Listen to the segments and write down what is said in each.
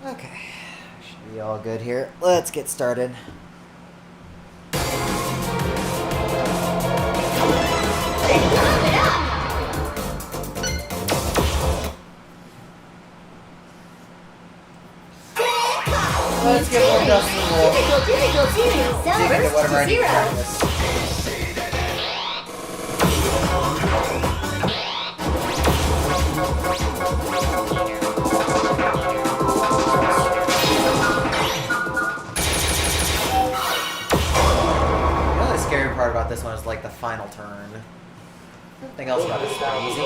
Okay, should be all good here. Let's get started. Let's get more dust in the roll. Dig into whatever I need to practice. You know the scary part about this one is like the final turn. Everything else about this is pretty easy.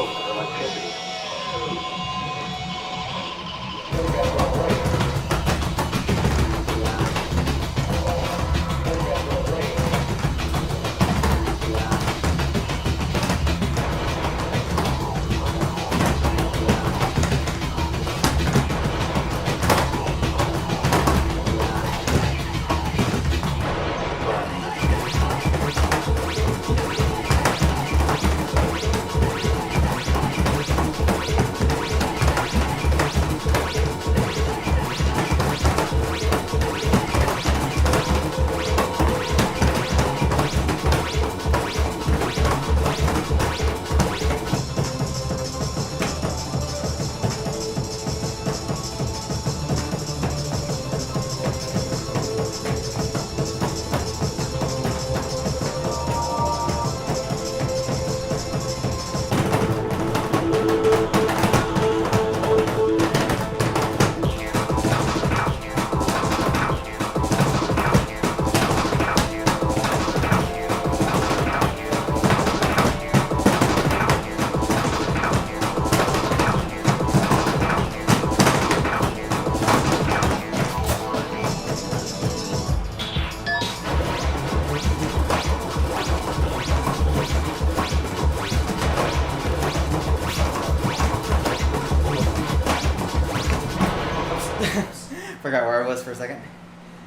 Forgot where I was for a second.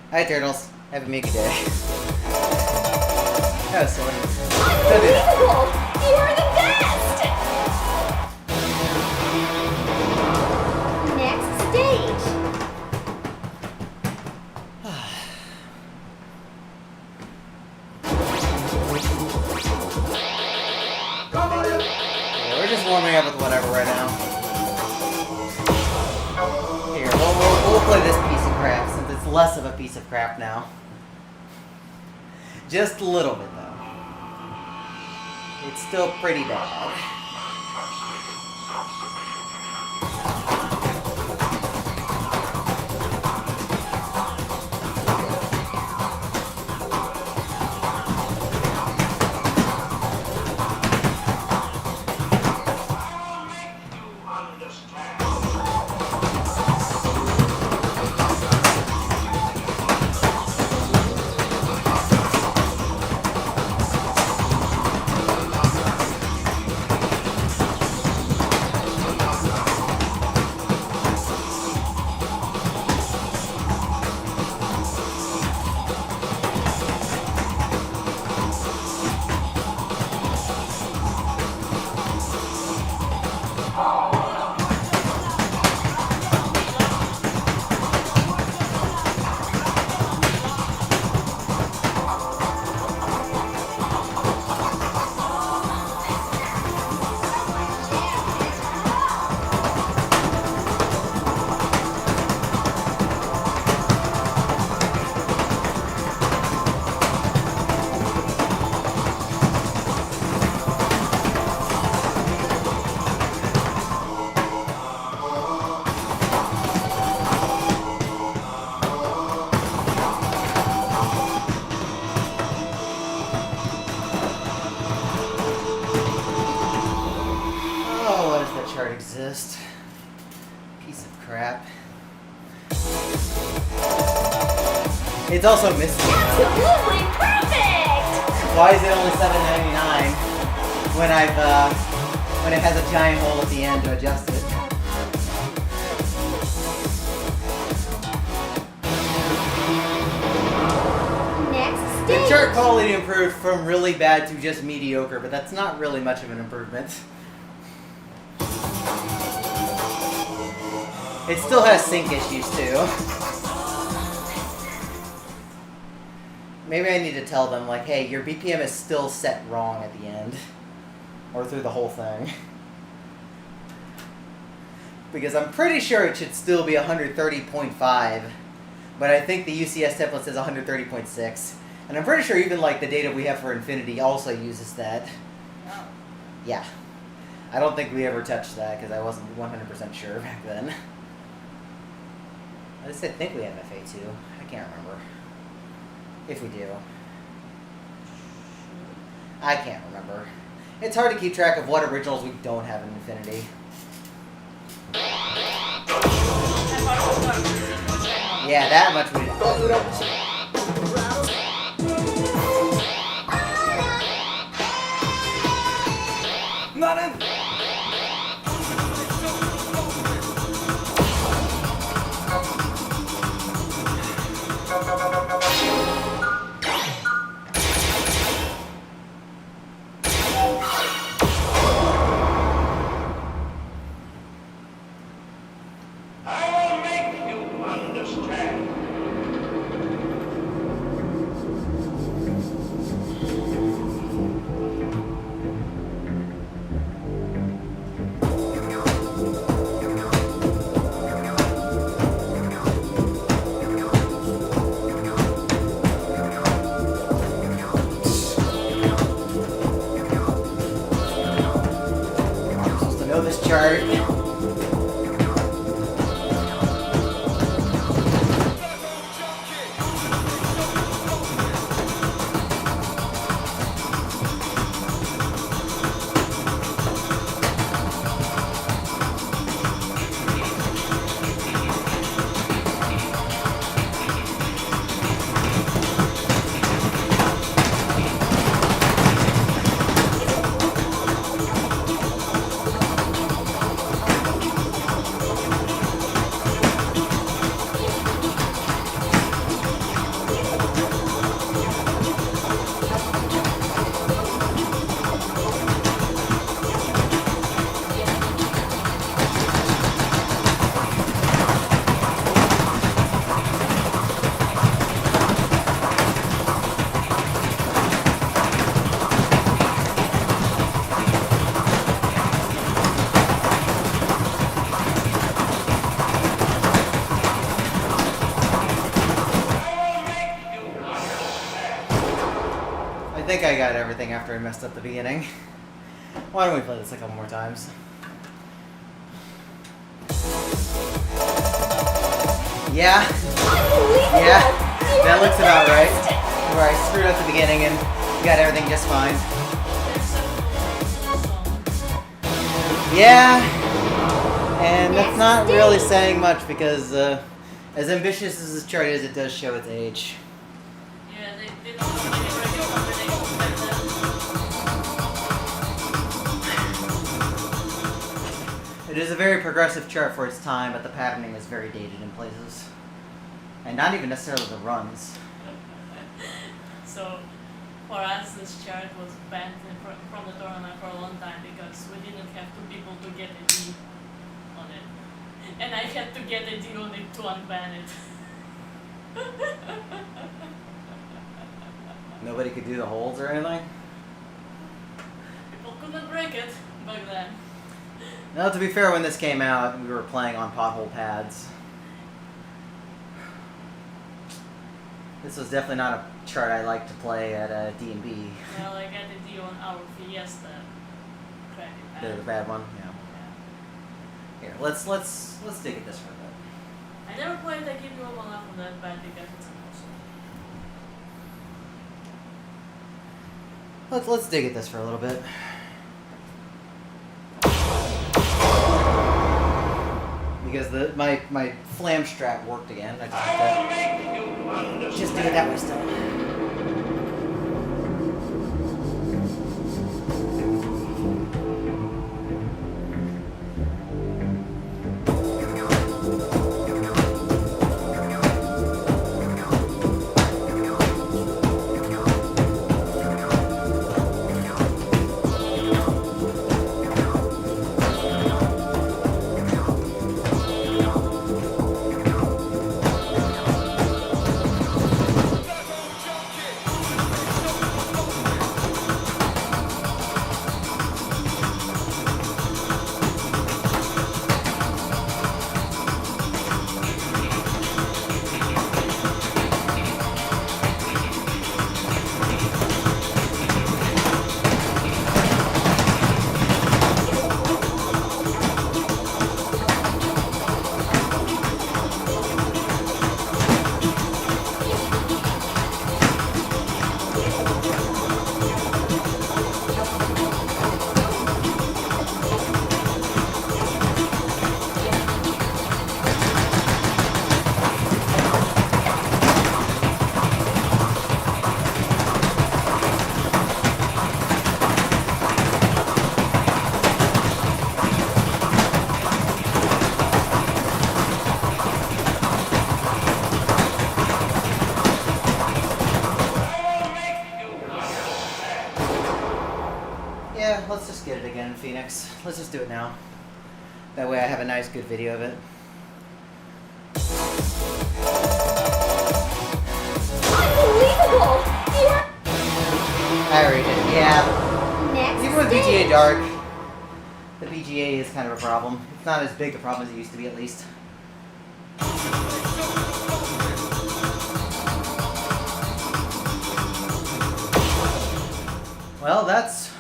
Hi, Turtles. Have a Mickey day. That was silly. Unbelievable! You are the best! Next stage. Yeah, we're just warming up with whatever right now. Here, we'll play this piece of crap since it's less of a piece of crap now. Just a little bit, though. It's still pretty bad. Exist. Piece of crap. It's also missing. Absolutely perfect! Why is it only $7.99 when it has a giant hole at the end to adjust it? Next The stage. chart quality improved from really bad to just mediocre, but that's not really much of an improvement. It still has sync issues too. Maybe I need to tell them, like, hey, your BPM is still set wrong at the end. Or through the whole thing. Because I'm pretty sure it should still be 130.5. But I think the UCS template says 130.6. And I'm pretty sure even, like, the data we have for Infinity also uses that. Oh. Yeah. I don't think we ever touched that because I wasn't 100% sure back then. I just think we have FA2. I can't remember. If we do. I can't remember. It's hard to keep track of what originals we don't have in Infinity. Yeah, that much we didn't. This chart. I think I got everything after I messed up the beginning. Why don't we play this a couple more times? Yeah. Yeah. That looks about right. Where I screwed up the beginning and got everything just fine. Yeah. And that's not really saying much because as ambitious as this chart is, it does show its age. Yeah, they don't have any regular combinations back then. It is a very progressive chart for its time, but the patterning is very dated in places. And not even necessarily the runs. So, for us, this chart was banned from the tournament for a long time because we didn't have two people to get a D on it. And I had to get a D on it to unban it. Nobody could do the holds or anything? People couldn't break it back then. Now, to be fair, when this came out, we were playing on pothole pads. This was definitely not a chart I liked to play at D&B. Well, I got a D on our Fiesta credit pad. The bad one? Yeah. Here, let's dig at this for a bit. I never played a game one off of that bad because it's impossible. Let's dig at this for a little bit. Because my flam strap worked again. I just do it that way still. Let's just do it now. That way I have a nice, good video of it. Unbelievable! I already did it. Yeah. Next Even with stage. VGA Dark, the VGA is kind of a problem. It's not as big a problem as it used to be, at least. Well, that's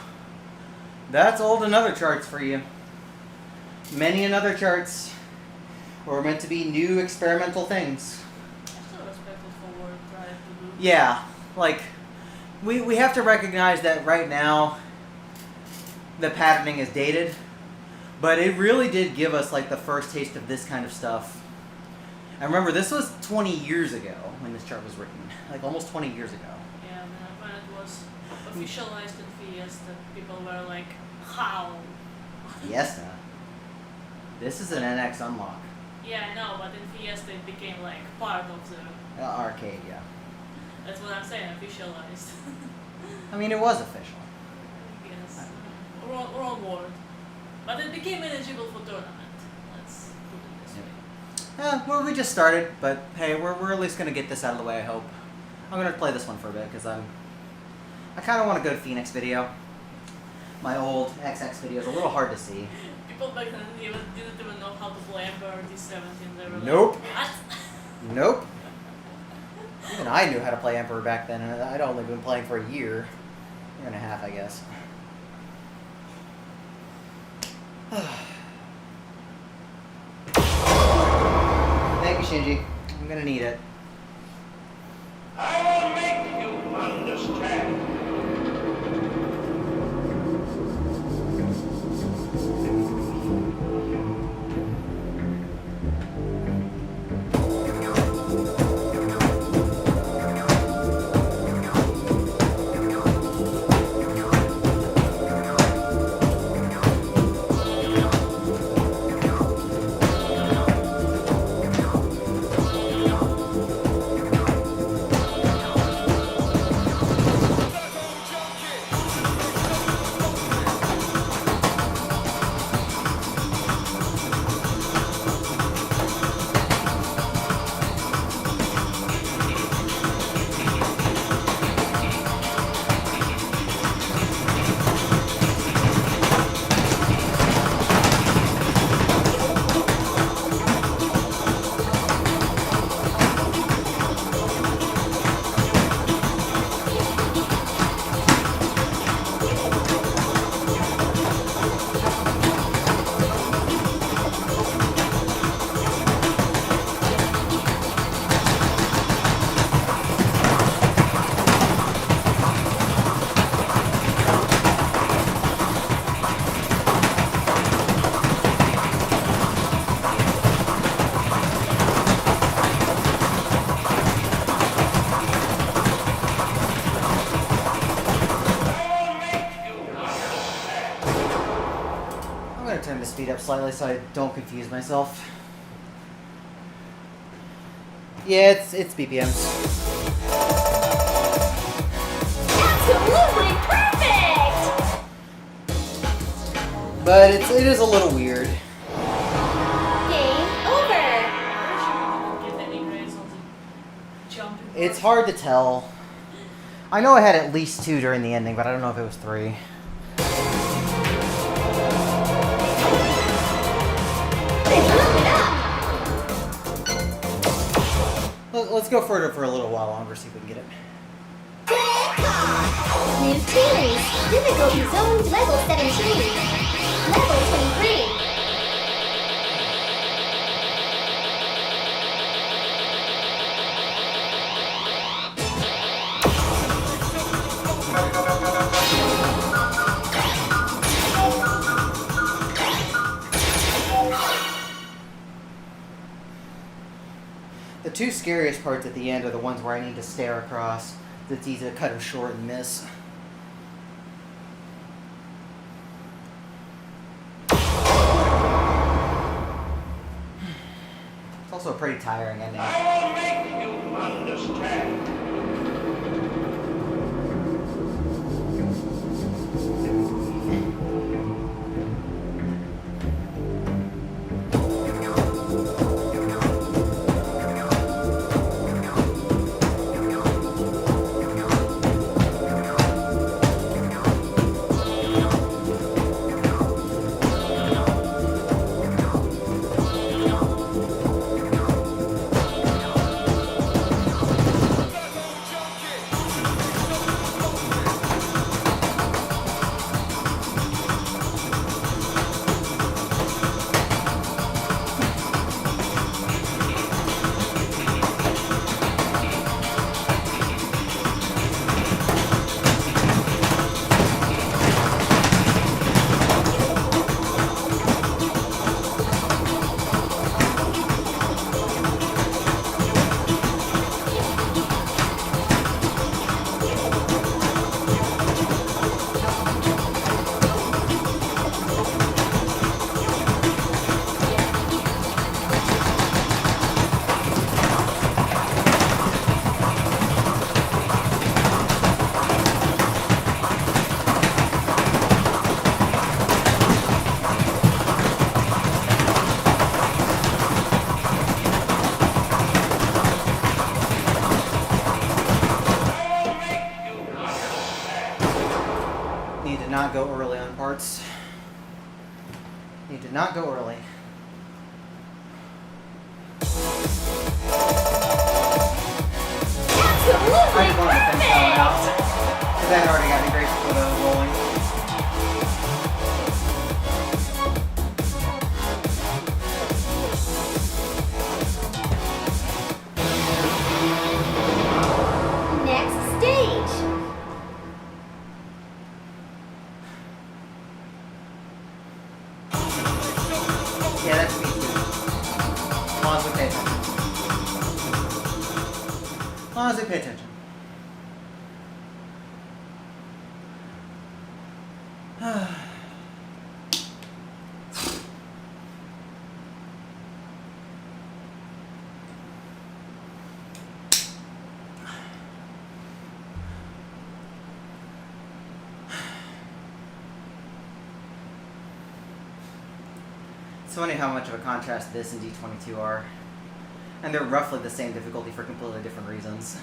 old another charts for you. Many another charts were meant to be new experimental things. I'm still respectful for what I have to do. Yeah, like we have to recognize that right now the patterning is dated, but it really did give us like the first taste of this kind of stuff. And remember, this was 20 years ago when this chart was written, like almost 20 years ago. Yeah, when it was officialized in Fiesta, people were like, how? Fiesta. This is an NX unlock. Yeah, I know, but in Fiesta it became like part of the. Arcade, yeah. That's what I'm saying, officialized. I mean, it was official. Yes. Wrong word. But it became eligible for tournament. Let's put it this way. Well, we just started, but hey, we're at least gonna get this out of the way. I hope. I'm gonna play this one for a bit because I kind of want a good Phoenix video. My old XX video is a little hard to see. People back then didn't even know how to play Emperor D17. They were Nope. like, what? Nope. Even I knew how to play Emperor back then, and I'd only been playing for a year and a half, I guess. Thank you, Shinji. I'm gonna need it. I will make you understand. Turn the speed up slightly so I don't confuse myself. Yeah, it's BPMs. Absolutely perfect! But it is a little weird. Game over! Get any grades on the jumping. It's hard to tell. I know I had at least 2 during the ending, but I don't know if it was 3. Let's go for it for a little while longer, see if we can get it. New series. Difficulty zone level 17. Level 23. The 2 scariest parts at the end are the ones where I need to stare across. It's easy to cut them short and miss. It's also a pretty tiring ending. I will make you understand. parts. You did not go early. I Absolutely just wanted to finish that one out. perfect! Because that already got me great for the rolling. Next stage. Yeah, that's me too. As long as we pay attention. As long as we pay attention. It's funny how much of a contrast this and D22 are. And they're roughly the same difficulty for completely different reasons.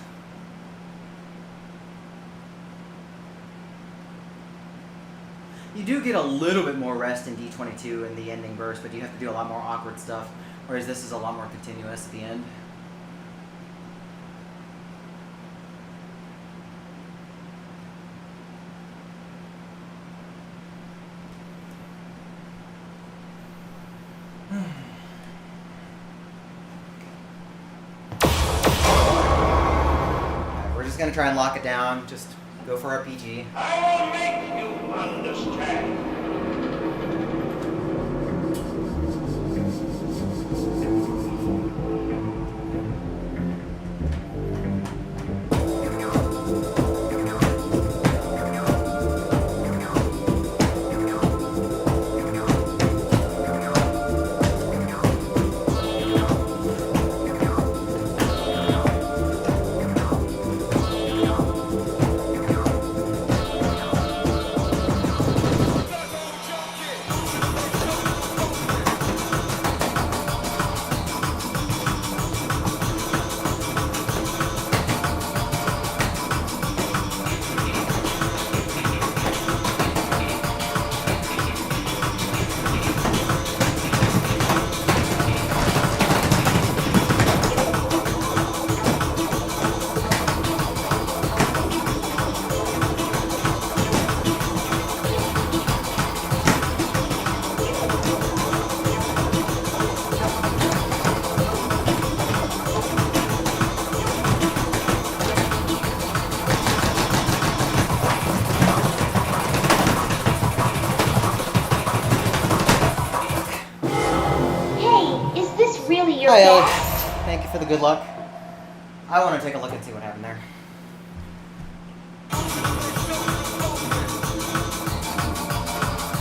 You do get a little bit more rest in D22 in the ending burst, but you have to do a lot more awkward stuff, whereas this is a lot more continuous at the end. Alright, we're just gonna try and lock it down, just go for our PG. I will make you understand. Hey, is this really your Hi, Alex. best? Thank you for the good luck. I want to take a look and see what happened there.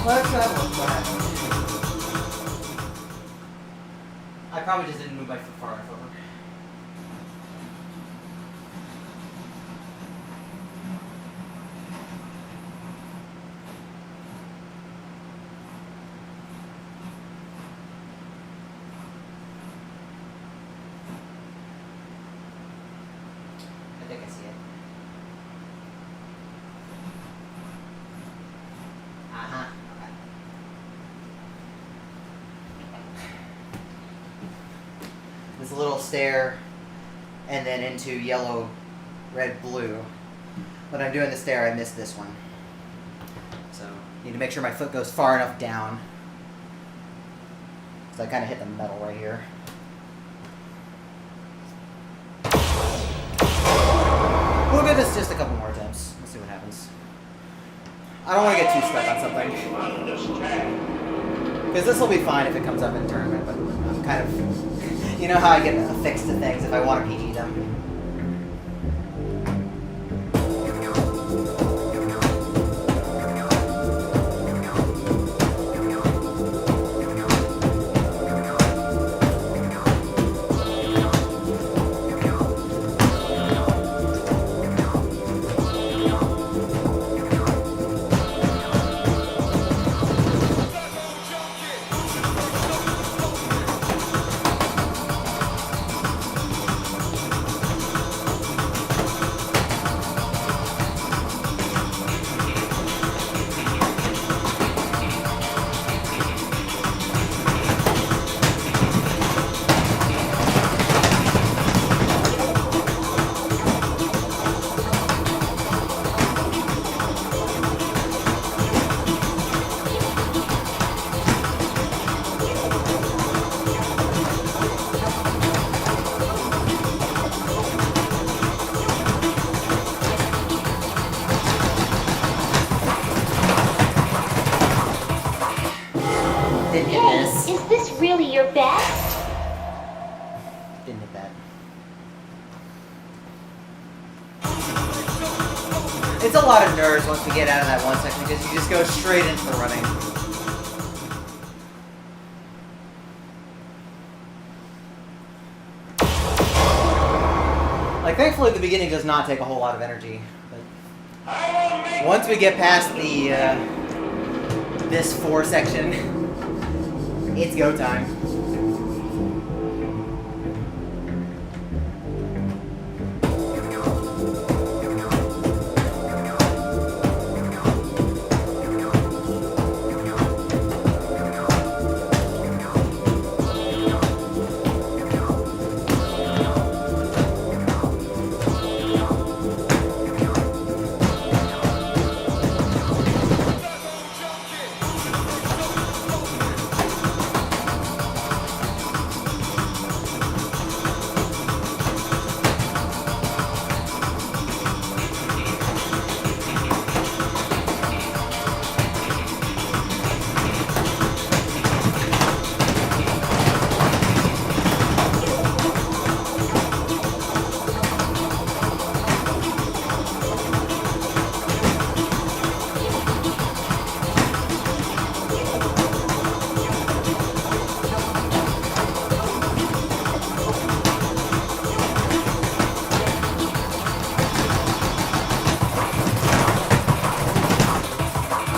Let's have a look what happened. I probably just didn't move my foot far enough over. I think I see it. Uh-huh. Okay. This little stair and then into yellow, red, blue. When I'm doing the stair, I missed this one. So, need to make sure my foot goes far enough down. So I kind of hit the metal right here. We'll give this just a couple more attempts. We'll see what happens. I don't want to get too stuck on something. Understand. Because this will be fine if it comes up in tournament, but I'm kind of... You know how I get affixed to things if I want to PG them. this really your best? Didn't hit that. It's a lot of nerves once we get out of that one section because you just go straight into the running. Like, thankfully, the beginning does not take a whole lot of energy. But once we get past the this 4 section, it's go time.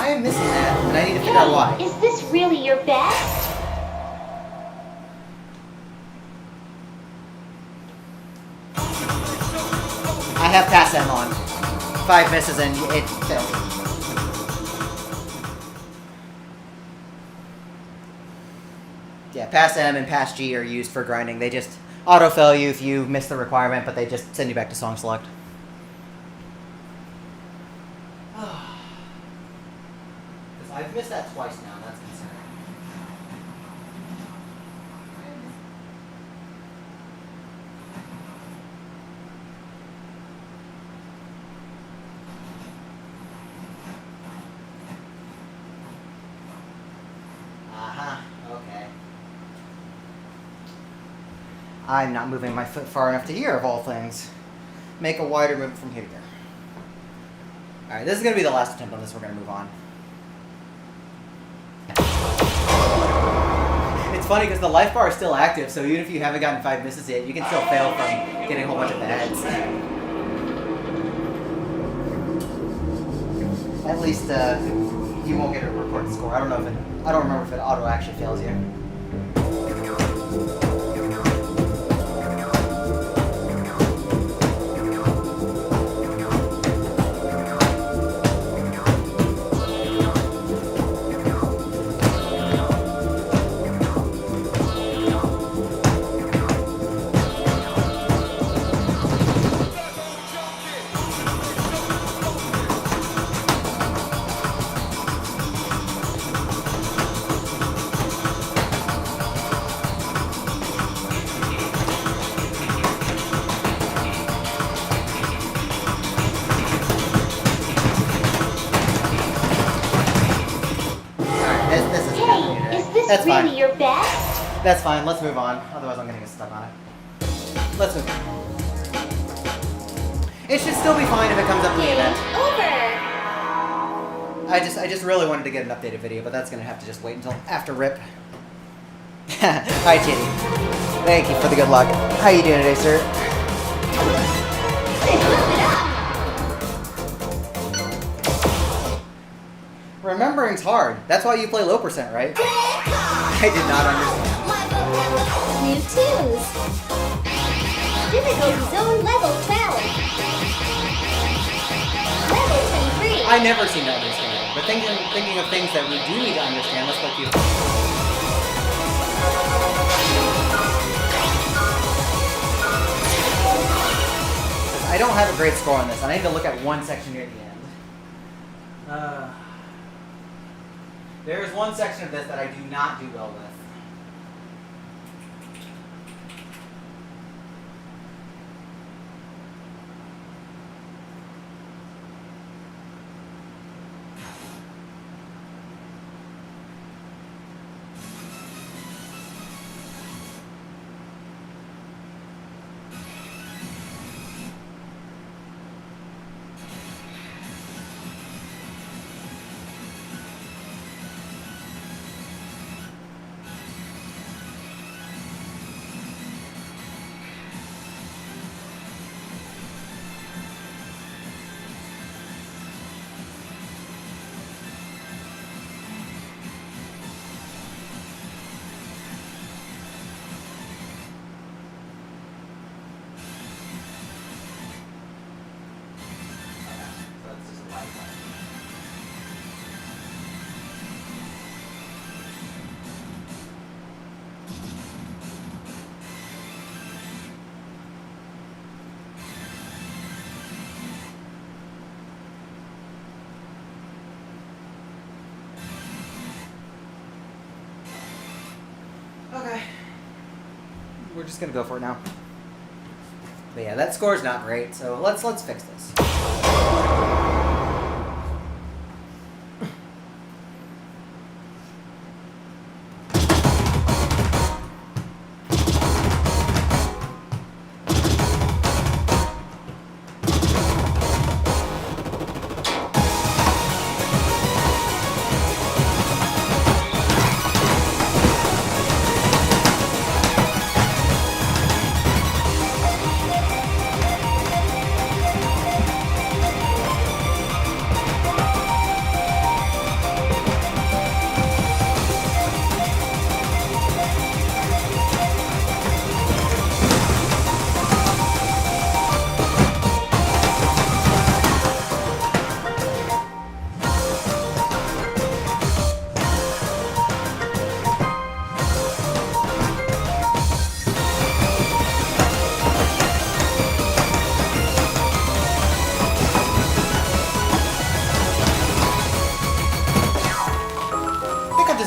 I'm missing that, and I need to figure out why. Hey, is this really your best? I have pass M on. 5 misses and it failed. Yeah, pass M and pass G are used for grinding. They just auto-fail you if you miss the requirement, but they just send you back to song select. Because I've missed that twice now, and that's concerning. Okay. I'm not moving my foot far enough to here, of all things. Make a wider move from here to there. Alright, this is going to be the last attempt on this. We're going to move on. It's funny because the life bar is still active, so even if you haven't gotten 5 misses yet, you can still fail from getting a whole bunch of bads. At least, you won't get a recorded score. I don't remember if it auto actually fails you. That's really fine. your best? That's fine. Let's move on. Otherwise, I'm gonna get stuck on it. Let's move on. It should still be fine if it comes up in the event. Over. I just really wanted to get an updated video, but that's gonna have to just wait until after RIP. Hi, Chitty. Thank you for the good luck. How you doing today, sir? Remembering's hard. That's why you play low percent, right? I did not understand. New twos. Difficulty zone level 12. Level 23. I never seem to understand it, but thinking of things that we do need to understand, let's go through. I don't have a great score on this, and I need to look at one section near the end. There is one section of this that I do not do well with. we're just gonna go for it now. But yeah, that score's not great, so let's fix this.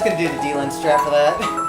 Gonna do the D-Lin strat for that.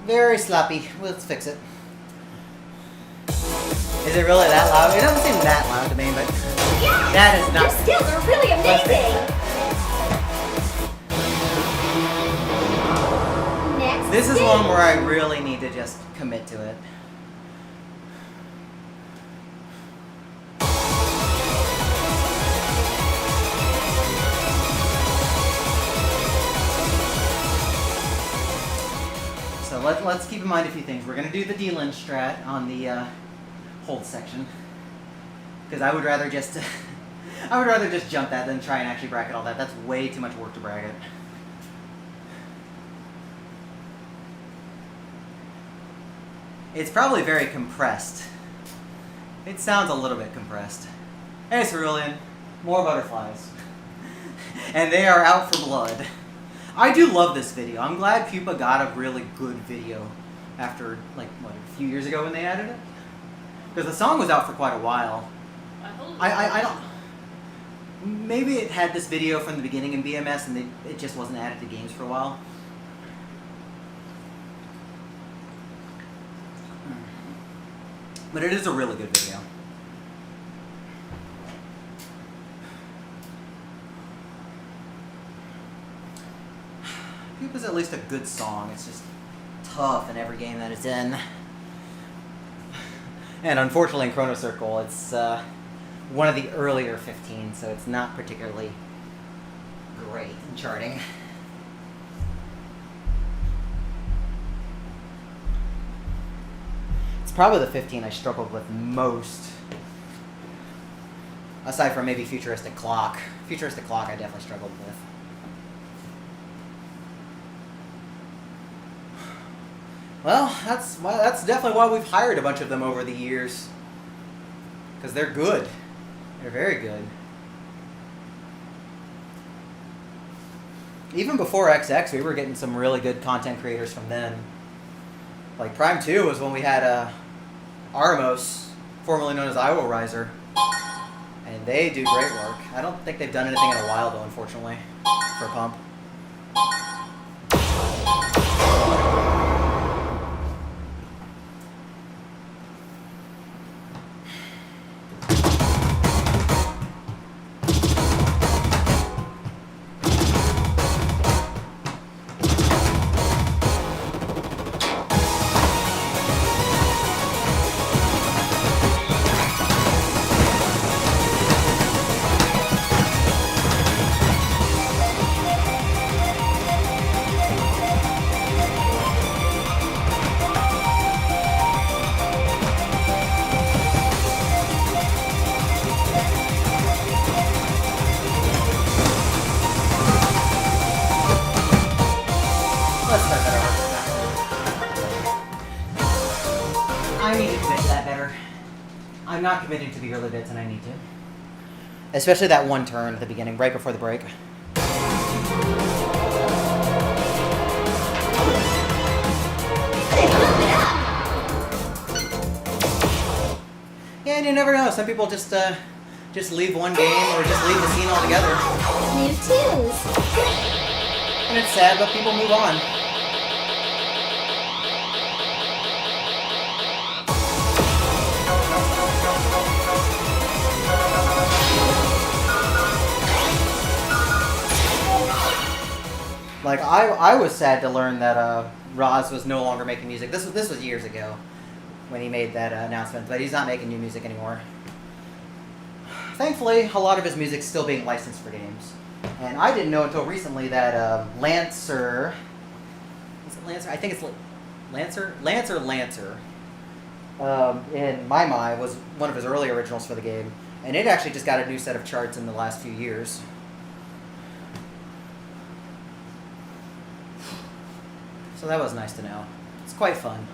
Very sloppy. Let's fix it. Is it really that loud? It doesn't seem that loud to me, but Yeah! that is Your not. skills are really amazing! Next This is stage. one where I really need to just commit to it. So let's keep in mind a few things. We're going to do the D-Lin strat on the hold section. Because I would rather just jump that than try and actually bracket all that. That's way too much work to bracket. It's probably very compressed. It sounds a little bit compressed. Hey, Cerulean. More butterflies. And they are out for blood. I do love this video. I'm glad Pupa got a really good video after, like, what, a few years ago when they added it? Because the song was out for quite a while. I don't... Maybe it had this video from the beginning in BMS and it just wasn't added to games for a while. But it is a really good video. Pupa's at least a good song. It's just tough in every game that it's in. And unfortunately in Chrono Circle, it's one of the earlier 15, so it's not particularly great in charting. It's probably the 15 I struggled with most. Aside from maybe Futuristic Clock. Futuristic Clock I definitely struggled with. Well, that's definitely why we've hired a bunch of them over the years. Because they're good. They're very good. Even before XX, we were getting some really good content creators from them. Like Prime 2 was when we had Armos, formerly known as Iowa Riser. And they do great work. I don't think they've done anything in a while though, unfortunately, for Pump. I need to commit to that better. I'm not committing to the early bits, and I need to. Especially that one turn at the beginning, right before the break. Yeah, and you never know. Some people just leave one game or just leave the scene altogether. New tunes. And it's sad, but people move on. Like I was sad to learn that Roz was no longer making music. This was years ago when he made that announcement, but he's not making new music anymore. Thankfully, a lot of his music's still being licensed for games. And I didn't know until recently that Lancer... Is it Lancer? I think it's Lancer? Lancer. In my mind, was one of his early originals for the game. And it actually just got a new set of charts in the last few years. So that was nice to know. It's quite fun.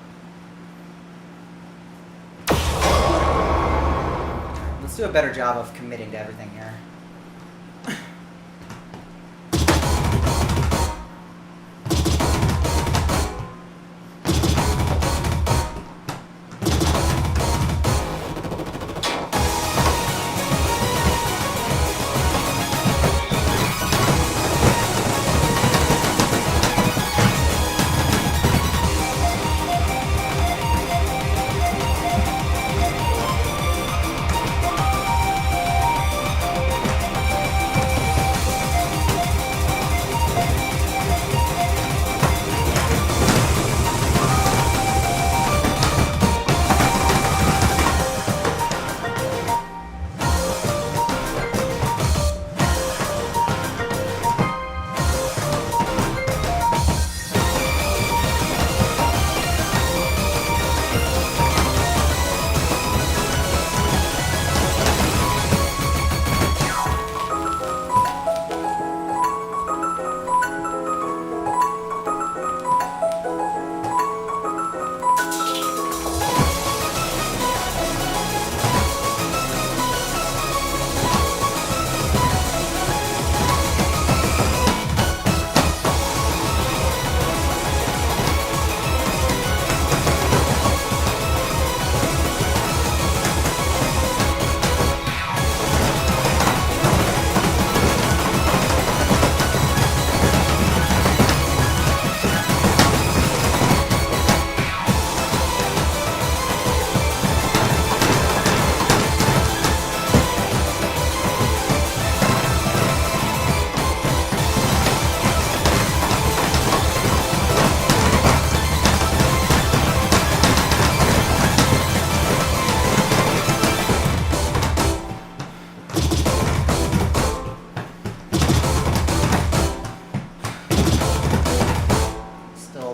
Let's do a better job of committing to everything here.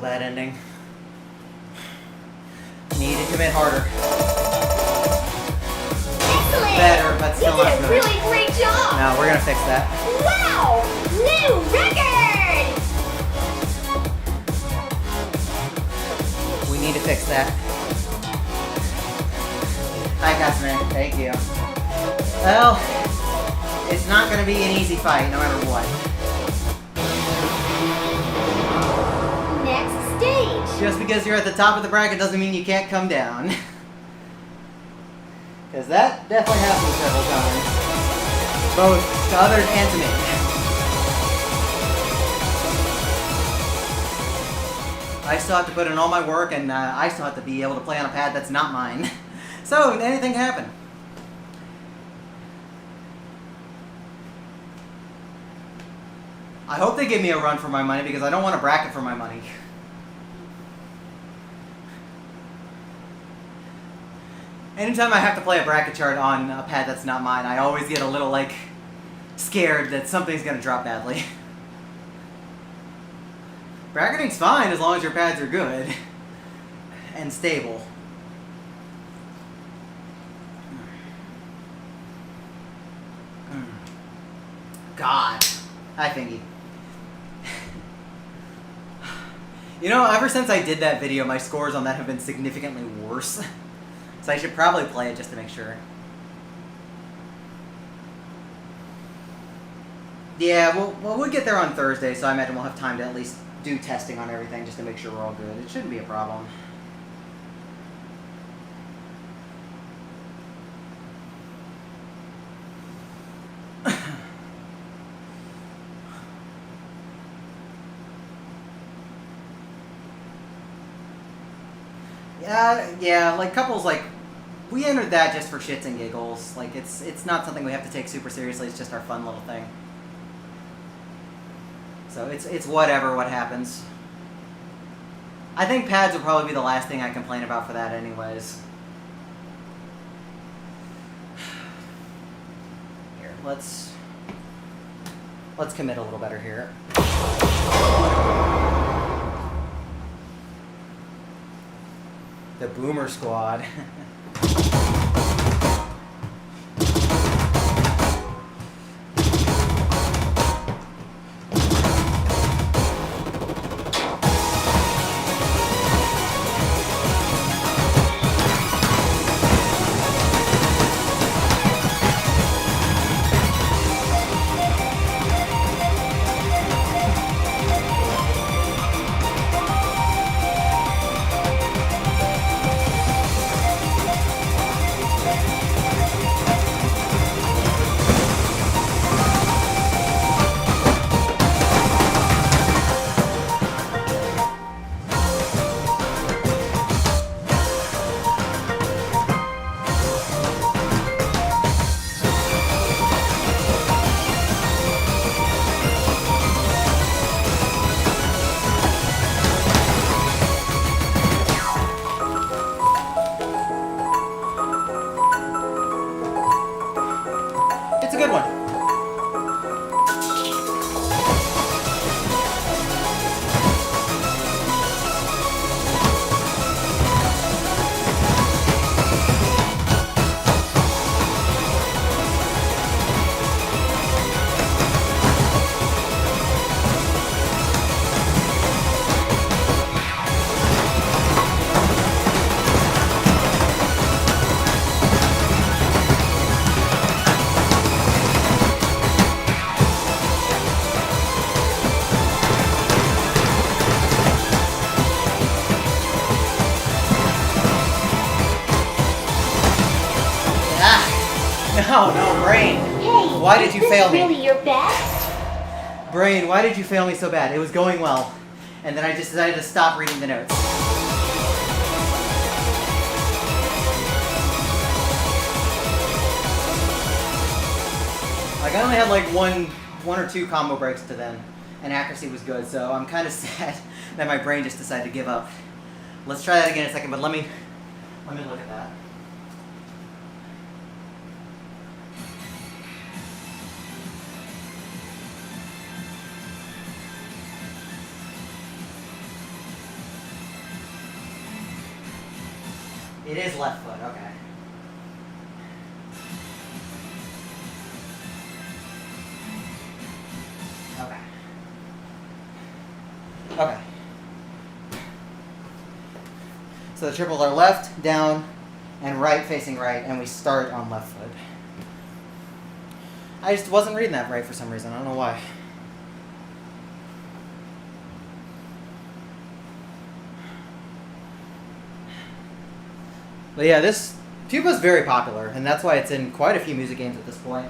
Bad ending. Need to commit harder. Excellent. Better, but still you not did a good. really great job. No, we're gonna fix that. Wow! New record. We need to fix that. Hi, customer. Thank you. Well, it's not gonna be an easy fight, no matter what. Next stage. Just because you're at the top of the bracket doesn't mean you can't come down. Because that definitely happened several times. Both to others and to me. I still have to put in all my work, and I still have to be able to play on a pad that's not mine. So, anything can happen. I hope they give me a run for my money, because I don't want a bracket for my money. Anytime I have to play a bracket chart on a pad that's not mine, I always get a little, like, scared that something's gonna drop badly. Bracketing's fine as long as your pads are good and stable. God. Hi, Fingy. You know, ever since I did that video, my scores on that have been significantly worse. So I should probably play it just to make sure. Yeah, we'll get there on Thursday, so I imagine we'll have time to at least do testing on everything just to make sure we're all good. It shouldn't be a problem. Yeah, like couples, like, we entered that just for shits and giggles. Like, it's not something we have to take super seriously, it's just our fun little thing. So it's whatever, what happens. I think pads will probably be the last thing I complain about for that anyways. Here, let's commit a little better here. The Boomer Squad. It's a good one. No, Brain. Hey, Why did you is fail this me? really your best? Brain, why did you fail me so bad? It was going well. And then I just decided to stop reading the notes. Like, I only had like one or two combo breaks to then, and accuracy was good, so I'm kind of sad that my brain just decided to give up. Let's try that again in a second, but let me look at that. It is left foot, okay. Okay. So the triples are left, down, and right facing right, and we start on left foot. I just wasn't reading that right for some reason. I don't know why. But yeah, this tuba is very popular, and that's why it's in quite a few music games at this point.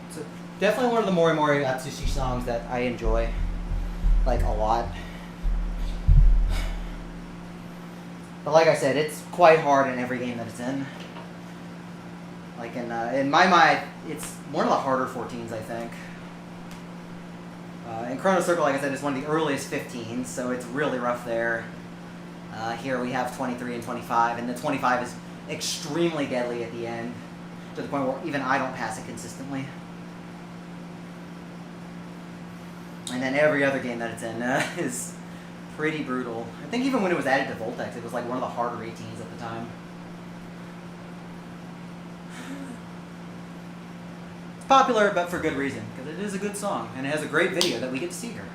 So definitely one of the Mori Mori Atsushi songs that I enjoy, like, a lot. But like I said, it's quite hard in every game that it's in. Like in my mind, it's one of the harder 14s, I think. In Chrono Circle, like I said, it's one of the earliest 15s, so it's really rough there. Here we have 23 and 25, and the 25 is extremely deadly at the end, to the point where even I don't pass it consistently. And then every other game that it's in is pretty brutal. I think even when it was added to Voltex, it was like one of the harder 18s at the time. It's popular, but for good reason, because it is a good song, and it has a great video that we get to see here.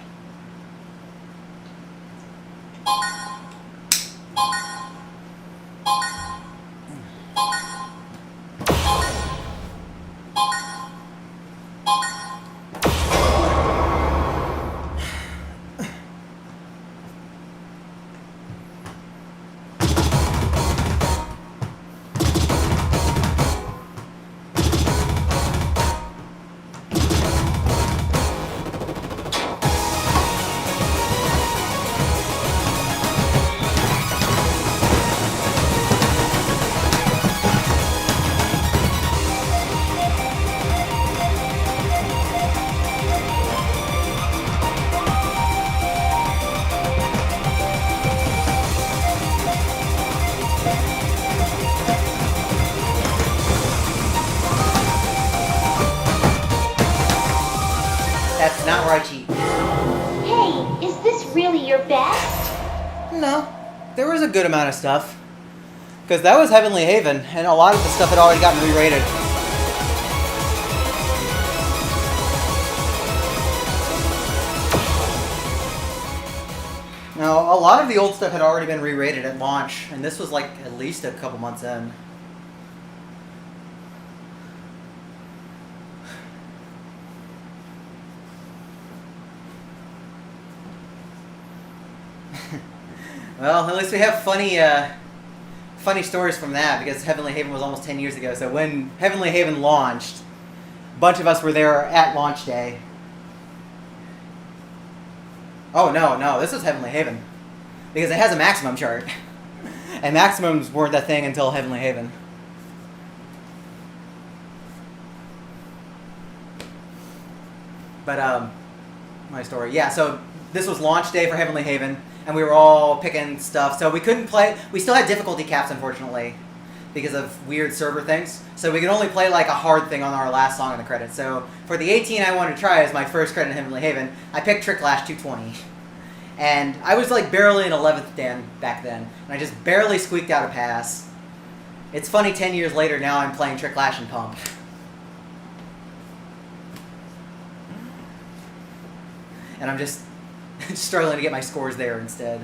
No, there was a good amount of stuff. Because that was Heavenly Haven, and a lot of the stuff had already gotten re-rated. Now, a lot of the old stuff had already been re-rated at launch, and this was like at least a couple months in. Well, at least we have funny stories from that, because Heavenly Haven was almost 10 years ago. So when Heavenly Haven launched, a bunch of us were there at launch day. Oh, no, this was Heavenly Haven. Because it has a maximum chart. And maximums weren't that thing until Heavenly Haven. But, my story. Yeah, so this was launch day for Heavenly Haven, and we were all picking stuff. So we couldn't play. We still had difficulty caps, unfortunately, because of weird server things. So we could only play like a hard thing on our last song in the credits. So for the 18 I wanted to try as my first credit in Heavenly Haven, I picked Trick Lash 220. And I was like barely in 11th Dan back then, and I just barely squeaked out a pass. It's funny, 10 years later now I'm playing Trick Lash and Pump. And I'm just struggling to get my scores there instead.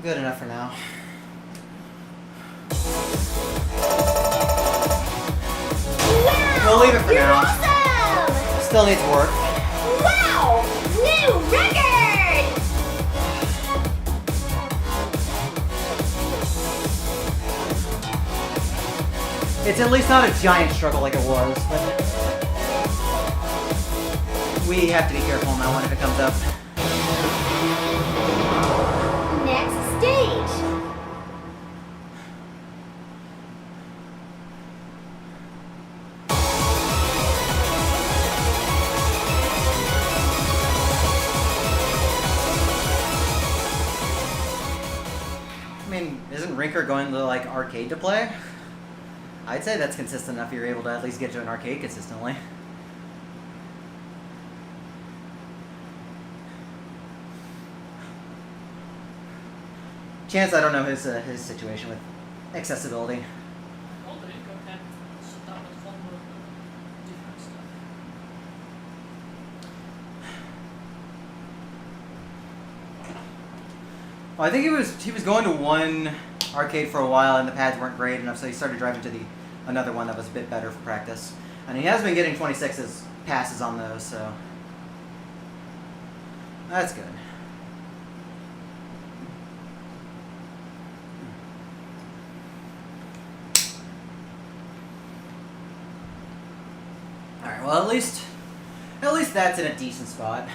Good enough for now. Wow! We'll leave it for You're now. Awesome! Still needs work. Wow! New record! It's at least not a giant struggle like it was, but we have to be careful on that one if it comes up. Next stage. I mean, isn't Rinker going to like arcade to play? I'd say that's consistent enough you're able to at least get to an arcade consistently. Chance, I don't know his situation with accessibility. All the Rico had set up at home with different stuff. Well, I think he was going to one arcade for a while, and the pads weren't great enough, so he started driving to the another one that was a bit better for practice. And he has been getting 26s passes on those, so that's good. All right. Well, at least that's in a decent spot.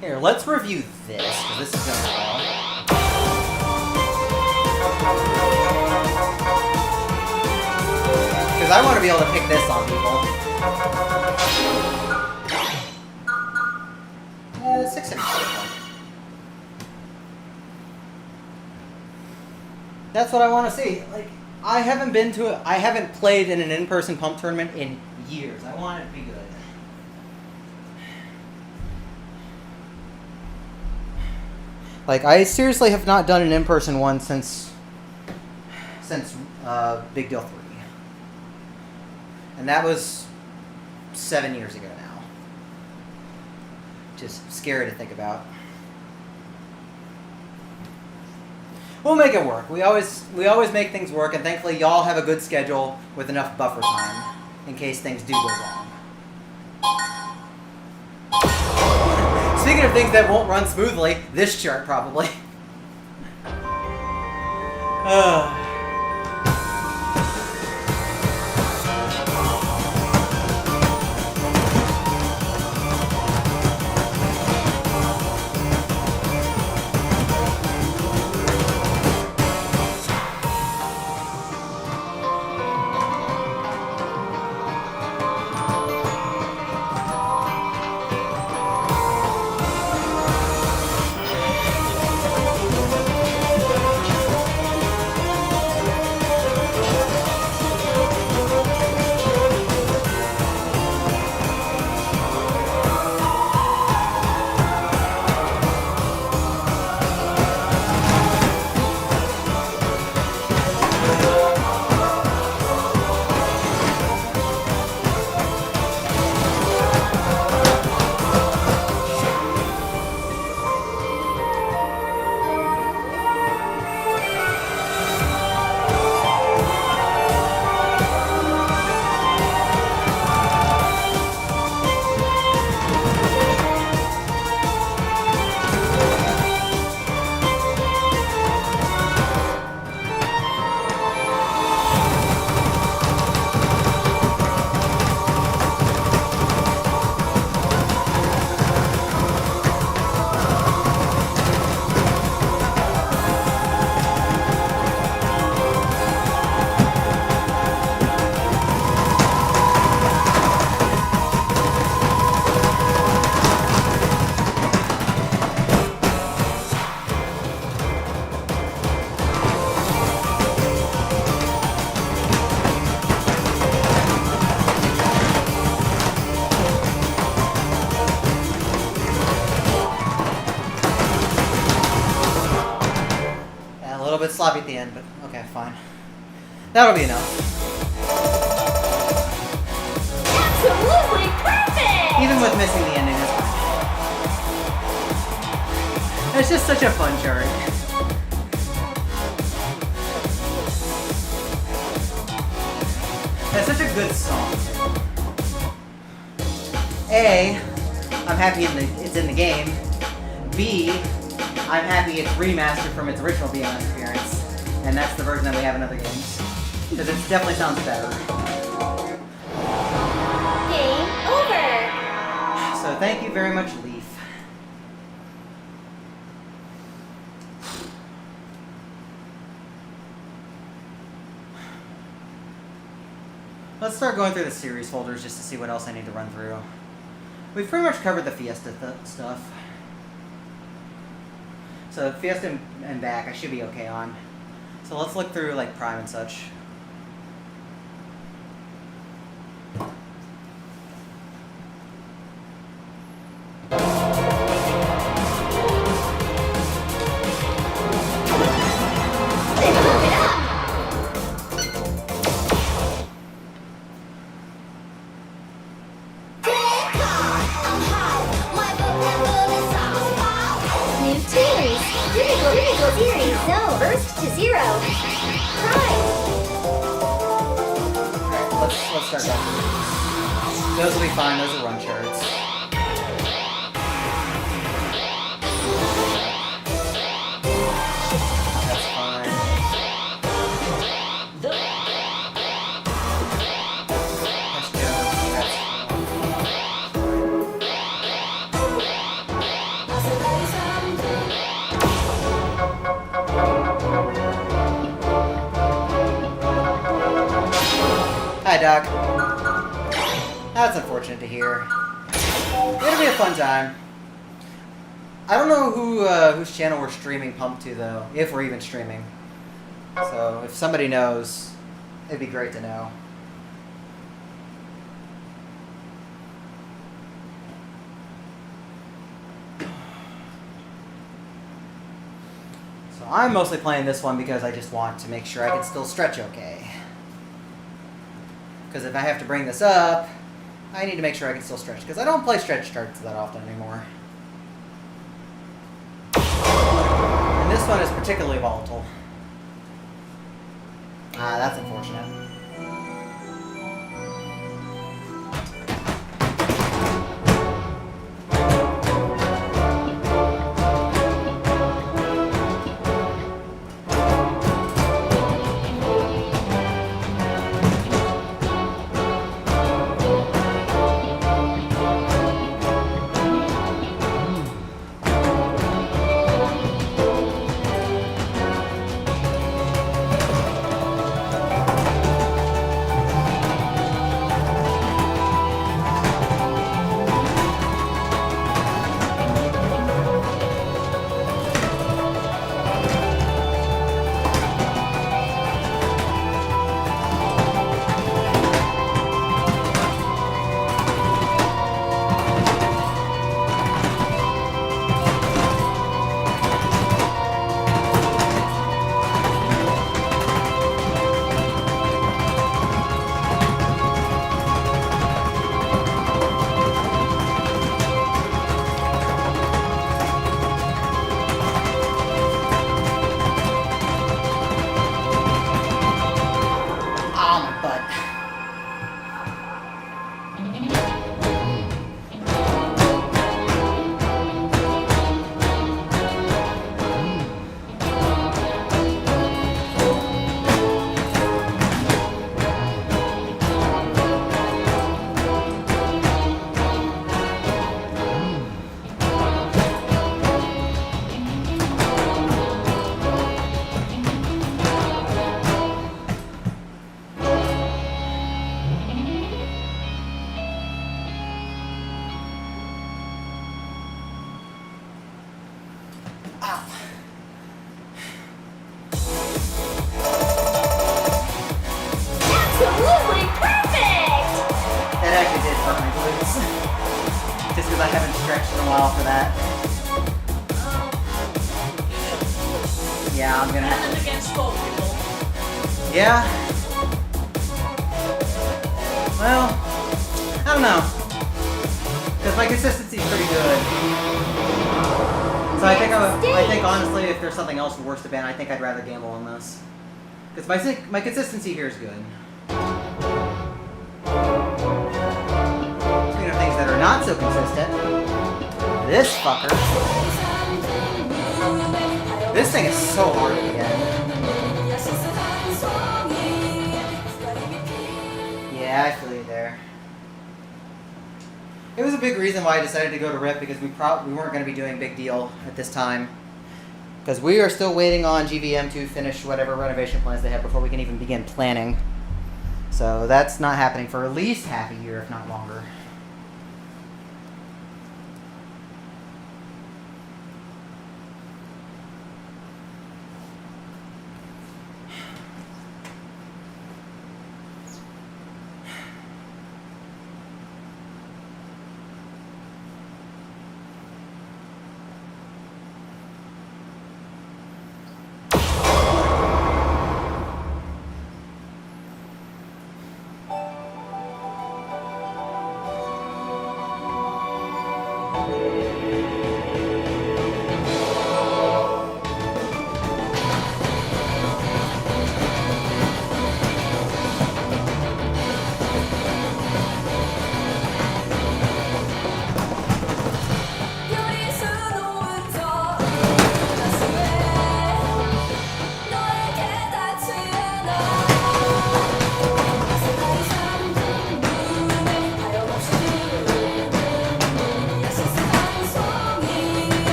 Here, let's review this, because this is going well. Because I want to be able to pick this on people. Yeah, 6 inches. That's what I want to see. Like, I haven't played in an in-person pump tournament in years. I want it to be good. Like, I seriously have not done an in-person one since Big Deal 3. And that was 7 years ago now. Just scary to think about. We'll make it work. We always make things work, and thankfully y'all have a good schedule with enough buffer time in case things do go wrong. Speaking of things that won't run smoothly, this chart probably. Bit sloppy at the end, but okay, fine. That'll be enough. Absolutely perfect! Even with missing the ending, it's fine. It's just such a fun chart. It's such a good song. A, I'm happy it's in the game. B, I'm happy it's remastered from its original BMS appearance, and that's the version that we have in other games. Because it definitely sounds better. Game over! So thank you very much, Leaf. Let's start going through the series folders just to see what else I need to run through. We've pretty much covered the Fiesta stuff. So Fiesta and back, I should be okay on. So let's look through like Prime and such. New series let's start back. Those will be fine. Those are run charts. That's fine. Let's go. That's Hi, Doc. That's unfortunate to hear. It'll be a fun time. I don't know whose channel we're streaming Pump to, though, if we're even streaming. So, if somebody knows, it'd be great to know. So, I'm mostly playing this one because I just want to make sure I can still stretch okay. Because if I have to bring this up, I need to make sure I can still stretch. Because I don't play stretch charts that often anymore. And this one is particularly volatile. Ah, that's unfortunate. Absolutely perfect! That actually did hurt my glutes. Just because I haven't stretched in a while for that. Yeah, I'm gonna have And to. against both people. Yeah. Well, I don't know. Because my consistency is pretty good. So I think honestly, if there's something else worse to ban, I think I'd rather gamble on this. Because my consistency here is good. Speaking of things that are not so consistent, this fucker. This thing is so hard to get. Yeah, I feel you there. It was a big reason why I decided to go to RIP because we weren't going to be doing Big Deal at this time. Because we are still waiting on GVM to finish whatever renovation plans they have before we can even begin planning. So that's not happening for at least half a year, if not longer.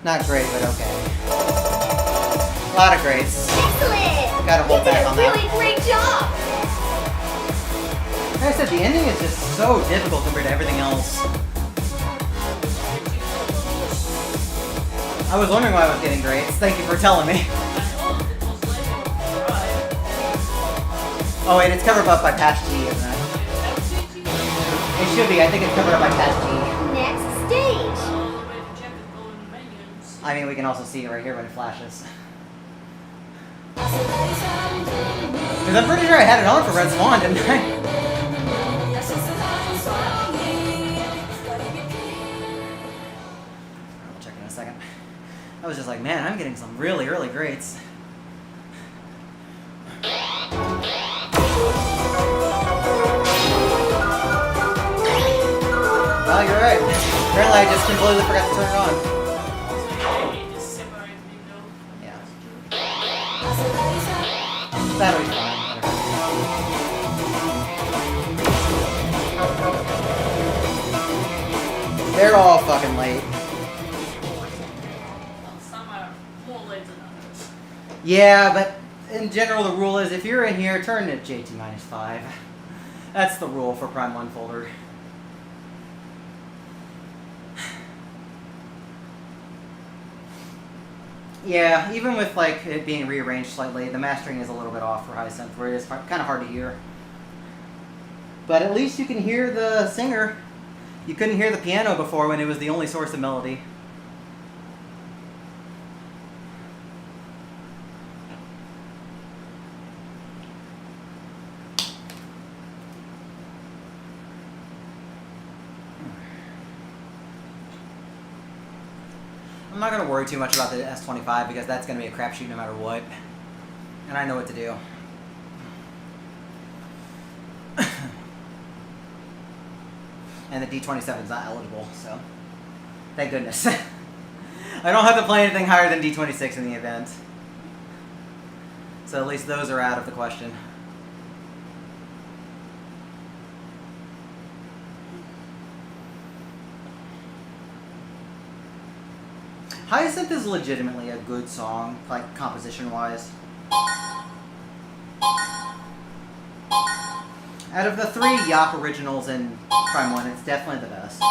Not great, but okay. A lot of grades. Excellent! Gotta hold You did back a on that. really great job! Like I said, the ending is just so difficult compared to everything else. I was wondering why I was getting grades. Thank you for telling me. I hope it was like a ride. Oh wait, it's covered up by patch G, isn't it? It should be. I think it's covered up by patch G. Next stage! I mean, we can also see it right here when it flashes. Because I'm pretty sure I had it on for Red Swan, didn't I? I'll check in a second. I was just like, man, I'm getting some really early grades. Oh, you're right. Apparently I just completely forgot to turn it on. Yeah. That'll be fine. Whatever. They're all fucking late. Some are more late than others. Yeah, but in general the rule is if you're in here, turn it JT-5. That's the rule for Prime 1 folder. Yeah, even with like it being rearranged slightly, the mastering is a little bit off for high synth, where it's kind of hard to hear. But at least you can hear the singer. You couldn't hear the piano before when it was the only source of melody. I'm not going to worry too much about the S25 because that's going to be a crapshoot no matter what. And I know what to do. And the D27 is not eligible, so thank goodness. I don't have to play anything higher than D26 in the event. So at least those are out of the question. Hyacinth is legitimately a good song, like composition-wise. Out of the 3 Yop originals in Prime 1, it's definitely the best.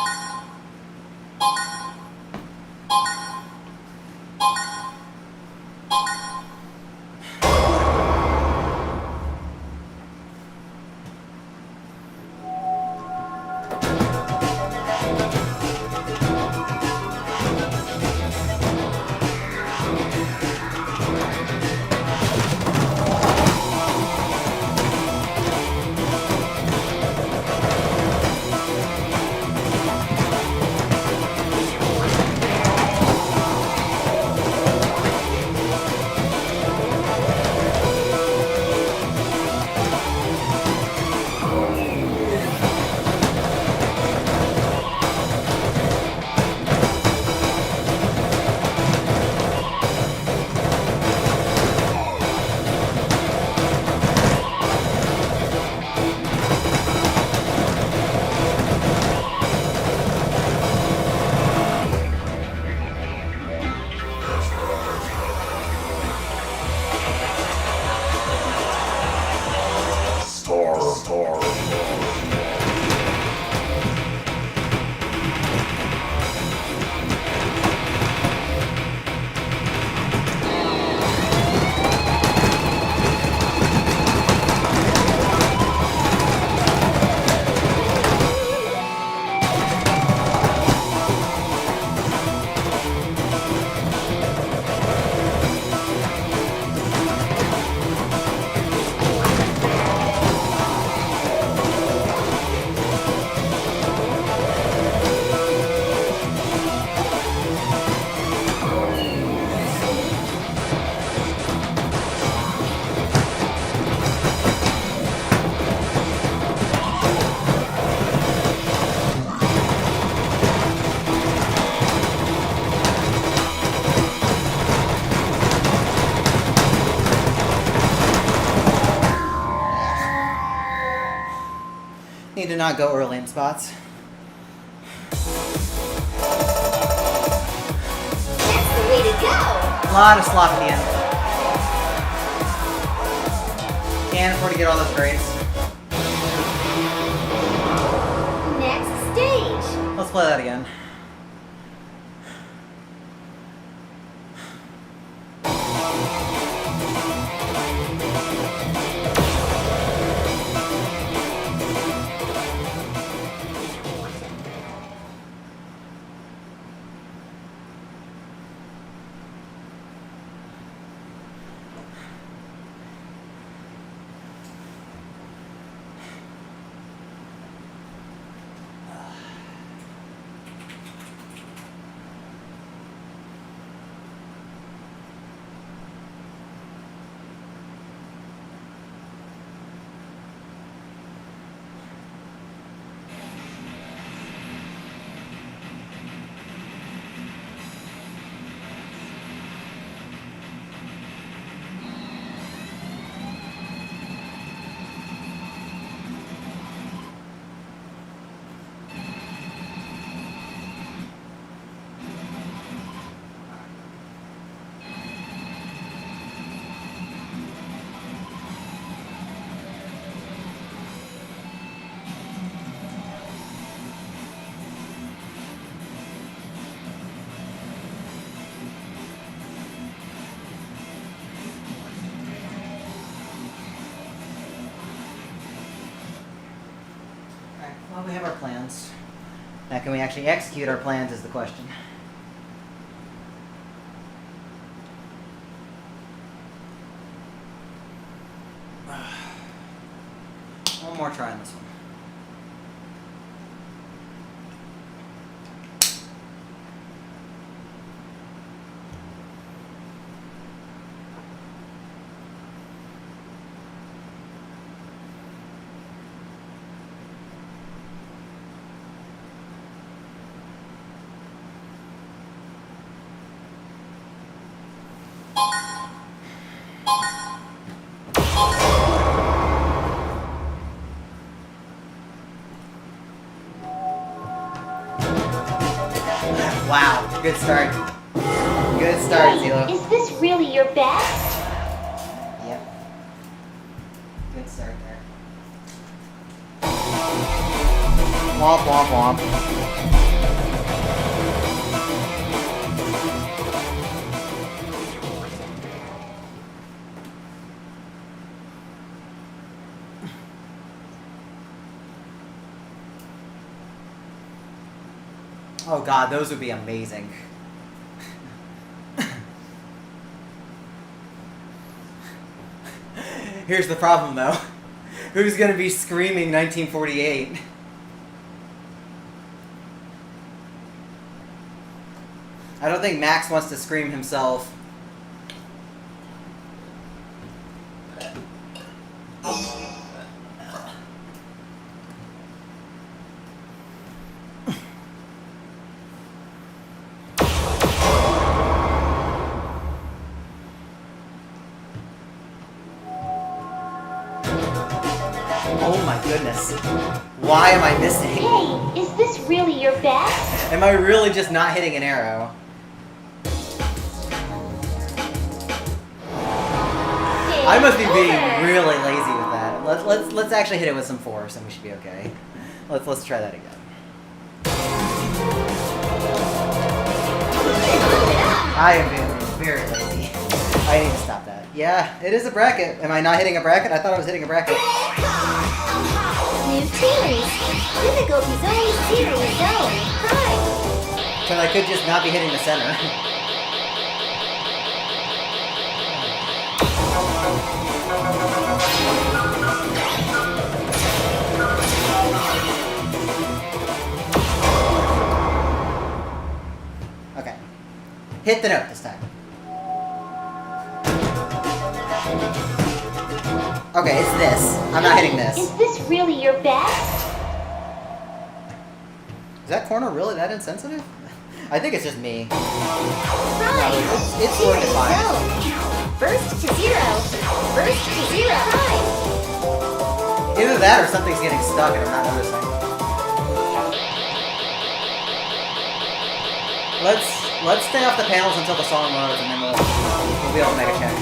Need to not go early in spots. Excellent! A lot of slop at the end. Can't afford to get all those grades. Next stage. Let's play that again. Alright, well, we have our plans. Now, can we actually execute our plans is the question. One more try on this one. Wow, good start. Good start, Hey, Zilo. is this really your best? Yep. Good start there. Womp womp womp. Oh god, those would be amazing. Here's the problem though. Who's gonna be screaming 1948? I don't think Max wants to scream himself. Oh my goodness. Why am I missing? Hey, is this really your best? Am I really just not hitting an arrow? I must be being really lazy with that. Let's actually hit it with some force and we should be okay. Let's try that again. I am being very lazy. I need to stop that. Yeah, it is a bracket. Am I not hitting a bracket? I thought I was hitting a bracket. New series. Difficulty zone 0 zone. Hi. Because I could just not be hitting the center. Okay. Hit the note this time. Okay, it's this. I'm not hitting this. Is this really your best? Is that corner really that insensitive? I think it's just me. Right. It's going to fine. Zone. First to 0. First to 0. Hi. Either that or something's getting stuck and I'm not noticing. Let's Let's stay off the panels until the song loads, and then we'll be able to make a check.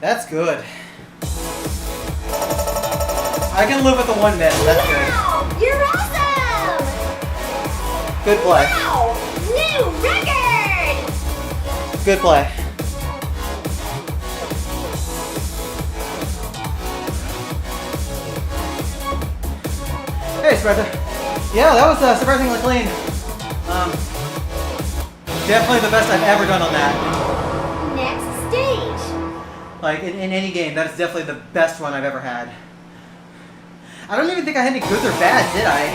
That's good. I can live with the one miss. That's good. Wow! You're awesome! Good play. Wow! New record! Good play. Hey, Spreader. Yeah, that was surprisingly clean. Definitely the best I've ever done on that. Next stage. Like, in any game, that is definitely the best one I've ever had. I don't even think I had any goods or bads, did I?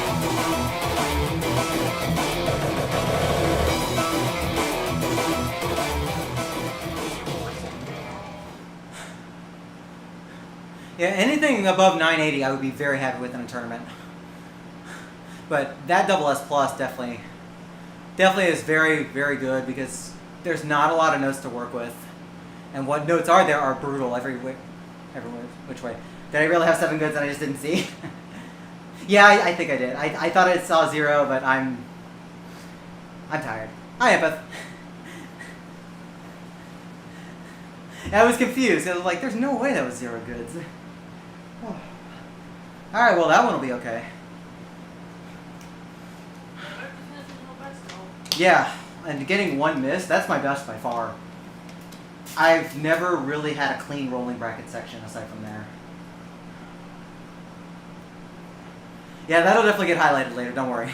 Yeah, anything above 980 I would be very happy with in a tournament. But that double S plus definitely is very, very good because there's not a lot of notes to work with. And what notes are there are brutal every which way. Did I really have 7 goods that I just didn't see? Yeah, I think I did. I thought I saw 0, but I'm tired. Hi, Empath. And I was confused. I was like, there's no way that was 0 goods. Oh. Alright, well that one will be okay. Yeah, and getting 1 miss, that's my best by far. I've never really had a clean rolling bracket section aside from there. Yeah, that'll definitely get highlighted later, don't worry.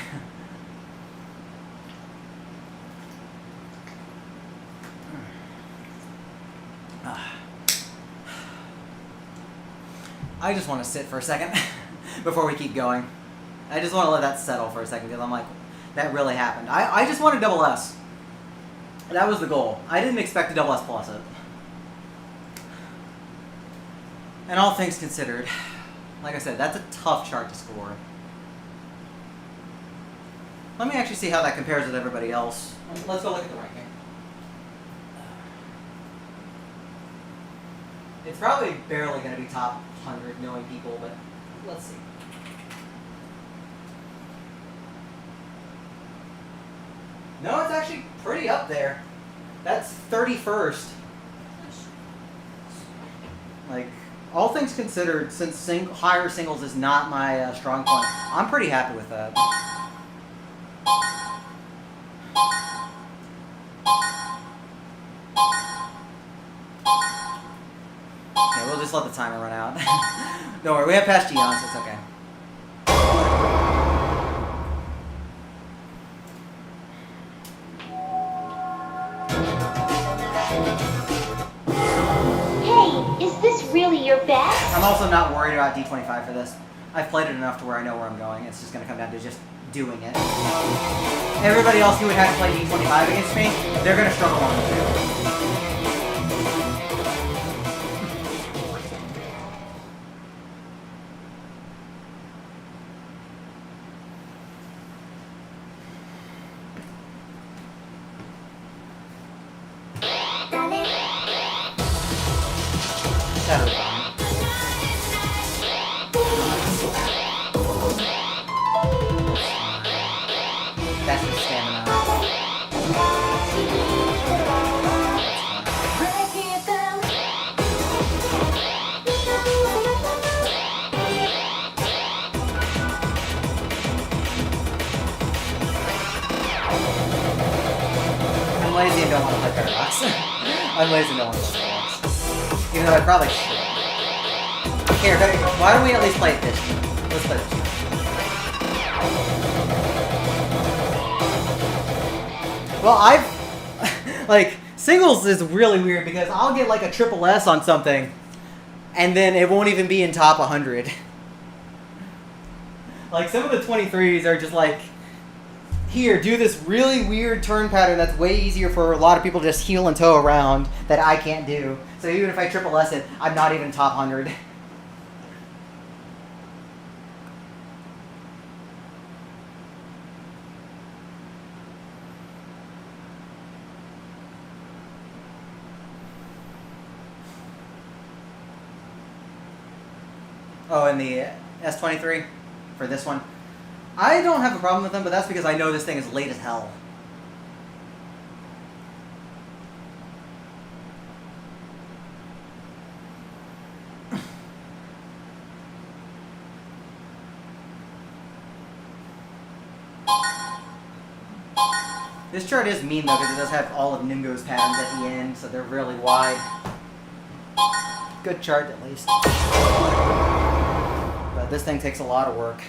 I just want to sit for a second before we keep going. I just want to let that settle for a second because I'm like, that really happened. I just wanted double S. That was the goal. I didn't expect to double S plus it. And all things considered, like I said, that's a tough chart to score. Let me actually see how that compares with everybody else. Let's go look at the ranking. It's probably barely going to be top 100 knowing people, but let's see. No, it's actually pretty up there. That's 31st. Like, all things considered, since higher singles is not my strong point, I'm pretty happy with that. just let the timer run out. Don't worry, we have past Gion, so it's okay. Hey, is this really your best? I'm also not worried about D25 for this. I've played it enough to where I know where I'm going. It's just going to come down to just doing it. Everybody else who would have to play D25 against me, they're going to struggle on it too. That'll be fine. That's the stamina. I'm lazy and don't want to play Paradox. I'm lazy and don't want to play Paradox. Even though I probably should. Here, why don't we at least play this? Let's play this. Well, like, singles is really weird because I'll get like a triple S on something, and then it won't even be in top 100. Like, some of the 23s are just like, here, do this really weird turn pattern that's way easier for a lot of people to just heel and toe around that I can't do. So even if I triple S it, I'm not even top 100. Oh, and the S23 for this one. I don't have a problem with them, but that's because I know this thing is late as hell. This chart is mean though, because it does have all of Ningo's patterns at the end, so they're really wide. Good chart at least. But this thing takes a lot of work.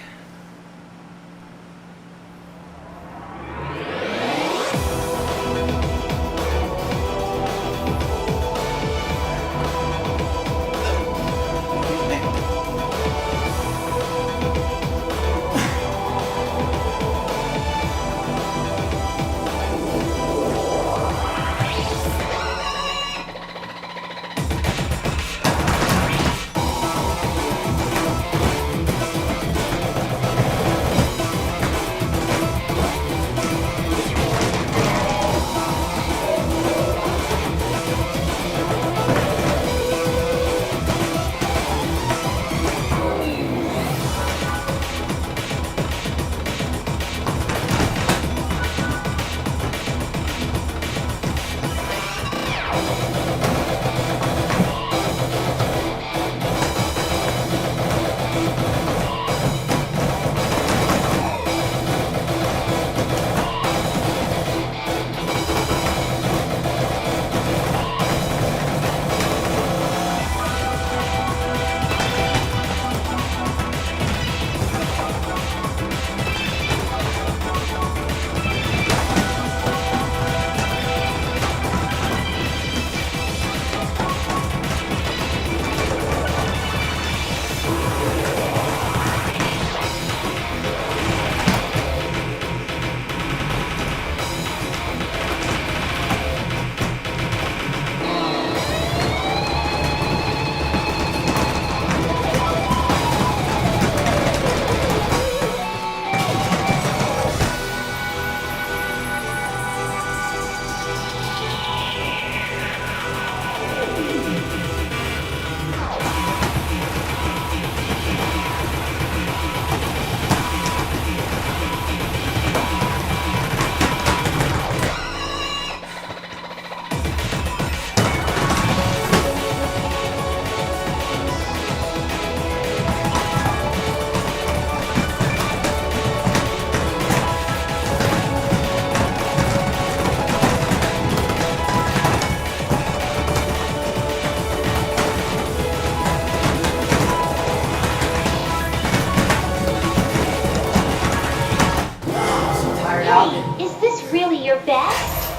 out. Hey, is this really your best?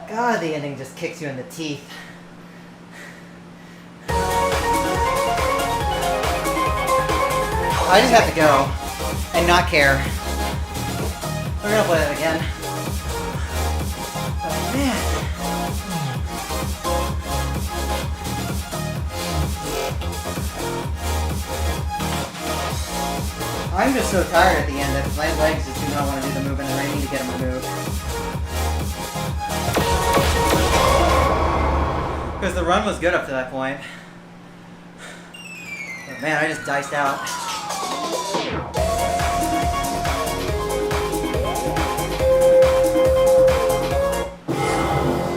God, the ending just kicks you in the teeth. I just have to go and not care. We're gonna play that again. Oh man. I'm just so tired at the end that my legs just do not want to do the move and then I need to get them to move. Because the run was good up to that point. But man, I just diced out.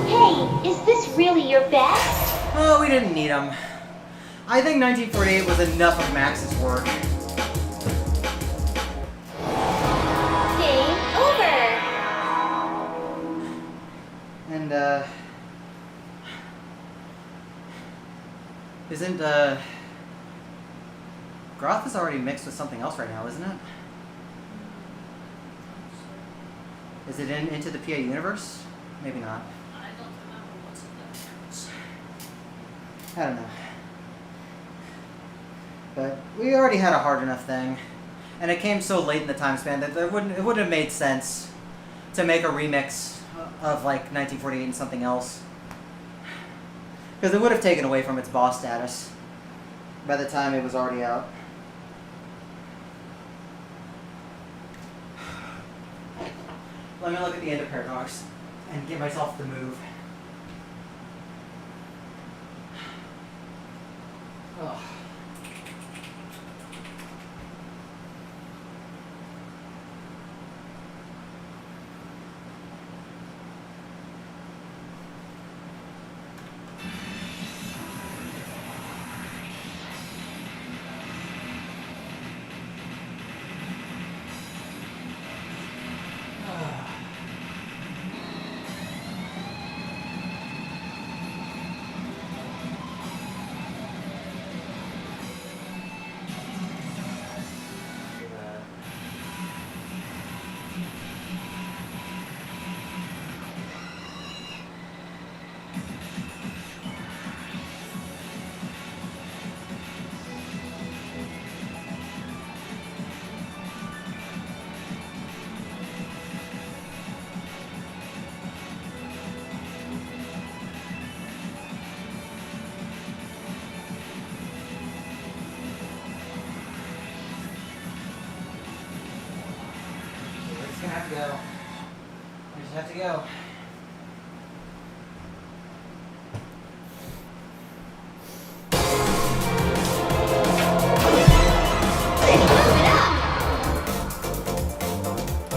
Hey, is this really your best? Oh, we didn't need them. I think 1948 was enough of Max's work. Game over. And, isn't, Groth is already mixed with something else right now, isn't it? Is it into the PIU universe? Maybe not. I don't remember what's in that. I don't know. But we already had a hard enough thing. And it came so late in the time span that it wouldn't have made sense to make a remix of, like, 1948 and something else. Because it would have taken away from its boss status by the time it was already out. Let me look at the end of Paradox and give myself the move. Ugh. I have to go. I just have to go.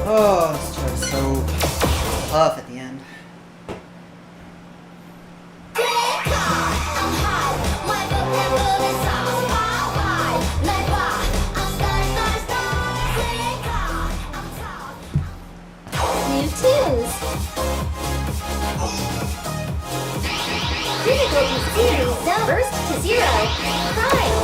Oh, this joke is so tough at the end. New tunes. Difficulty series zone. Burst to 0. Prime.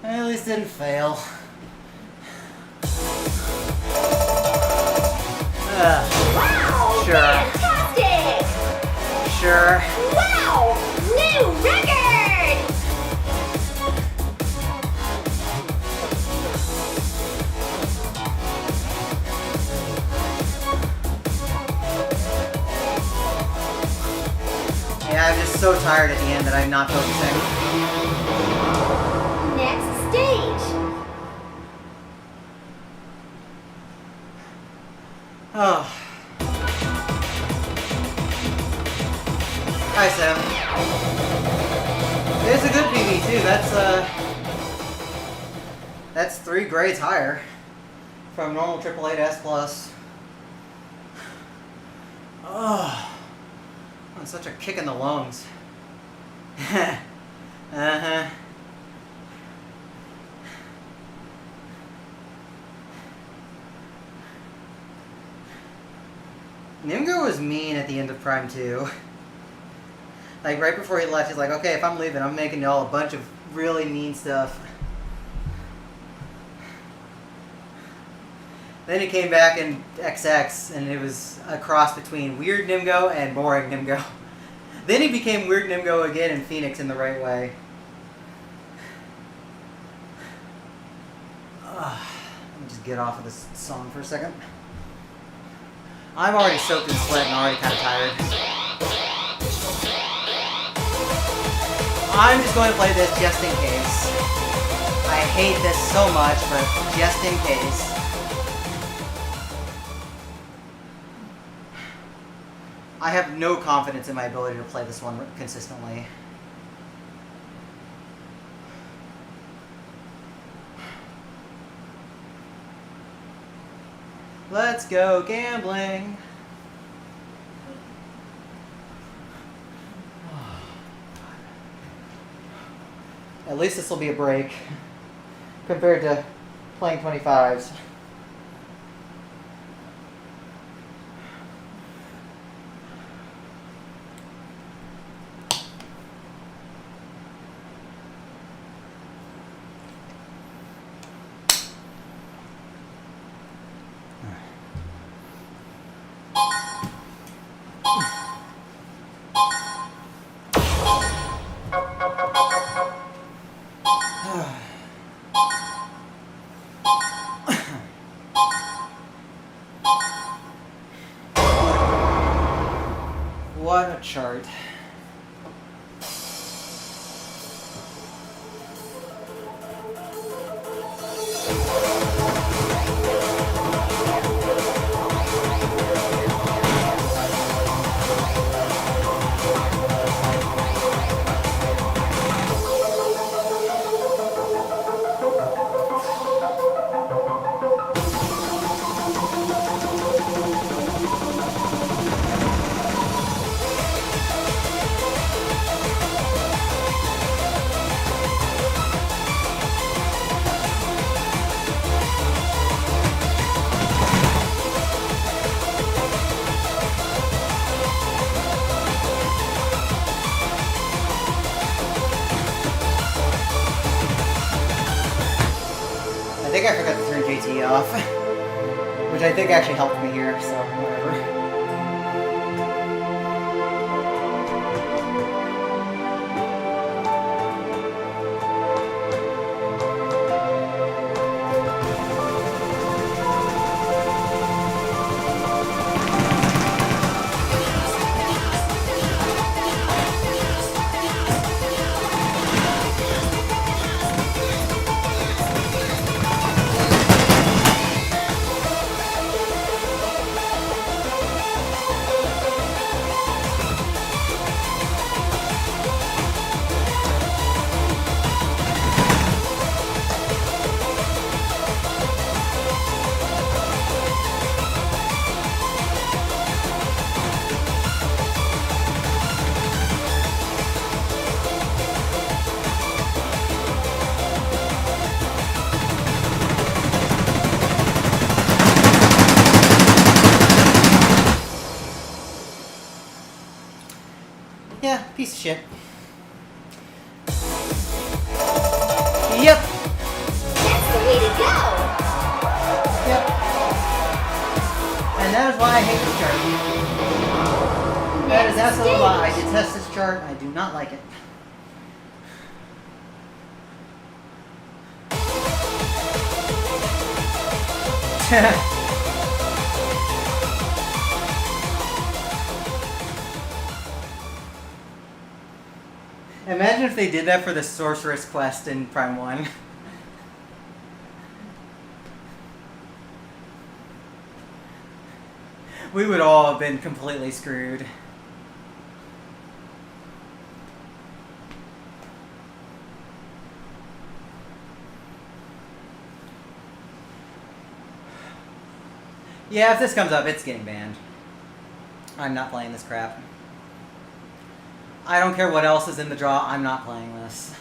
I at least didn't fail. Wow! Sure. Fantastic! Sure. Wow! New record! Yeah, I'm just so tired at the end that I'm not focusing. Next stage. Oh. Hi, Sam. It's a good PV too. That's 3 grades higher from normal 888 S plus. Oh. That's such a kick in the lungs. Uh-huh. Nimgo was mean at the end of Prime 2. Like, right before he left, he's like, okay, if I'm leaving, I'm making y'all a bunch of really mean stuff. Then he came back in XX, and it was a cross between Weird Nimgo and Boring Nimgo. Then he became Weird Nimgo again in Phoenix in the right way. Let me just get off of this song for a second. I'm already soaked in sweat and already kind of tired. I'm just going to play this just in case. I hate this so much, but just in case. I have no confidence in my ability to play this one consistently. Let's go gambling. At least this will be a break compared to playing 25s. What a chart. I think I forgot to turn JT off, which I think actually helped me here, so whatever. Yeah, piece of shit. Yep. that is why I hate this chart. That is absolutely why I detest this chart. I do not like it. Imagine if they did that for the Sorceress quest in Prime 1. We would all have been completely screwed. Yeah, if this comes up, it's getting banned. I'm not playing this crap. I don't care what else is in the draw, I'm not playing this.